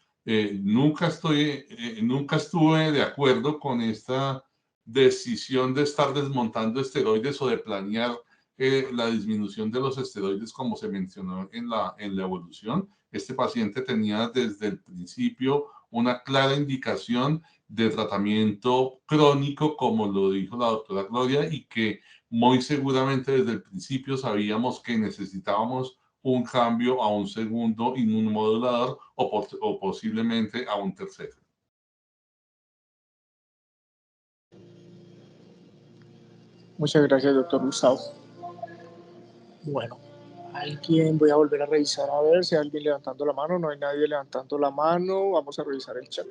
nunca estuve de acuerdo con esta decisión de estar desmontando esteroides o de planear la disminución de los esteroides como se mencionó en la evolución. Este paciente tenía desde el principio una clara indicación de tratamiento crónico, como lo dijo la doctora Gloria, y que muy seguramente desde el principio sabíamos que necesitábamos un cambio a un segundo inmunomodulador o posiblemente a un tercero. Muchas gracias, doctor Gustavo. Bueno, voy a volver a revisar a ver si hay alguien levantando la mano. No hay nadie levantando la mano. Vamos a revisar el chat.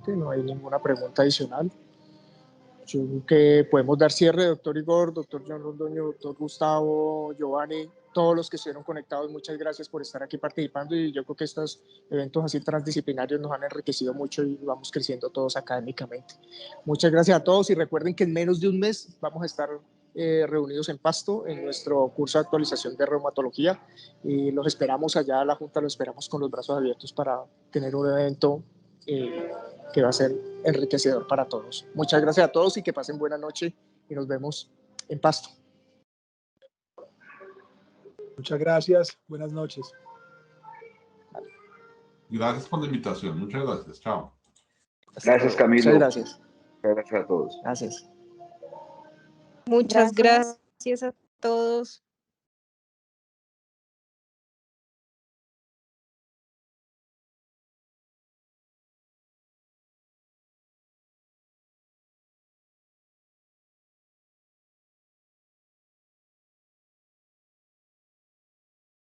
No hay ninguna pregunta adicional. Yo creo que podemos dar cierre, doctor Igor, doctor John Londoño, doctor Gustavo, Giovanni, todos los que estuvieron conectados. Muchas gracias por estar aquí participando, y yo creo que estos eventos así transdisciplinarios nos han enriquecido mucho y vamos creciendo todos académicamente. Muchas gracias a todos, y recuerden que en menos de un mes vamos a estar reunidos en Pasto en nuestro curso de actualización de reumatología, y los esperamos allá a la Junta, los esperamos con los brazos abiertos para tener un evento que va a ser enriquecedor para todos. Muchas gracias a todos y que pasen buena noche, y nos vemos en Pasto. Muchas gracias. Buenas noches. Gracias por la invitación. Muchas gracias. Chao. Gracias, Camilo. Muchas gracias. Gracias a todos. Gracias. Muchas gracias a todos.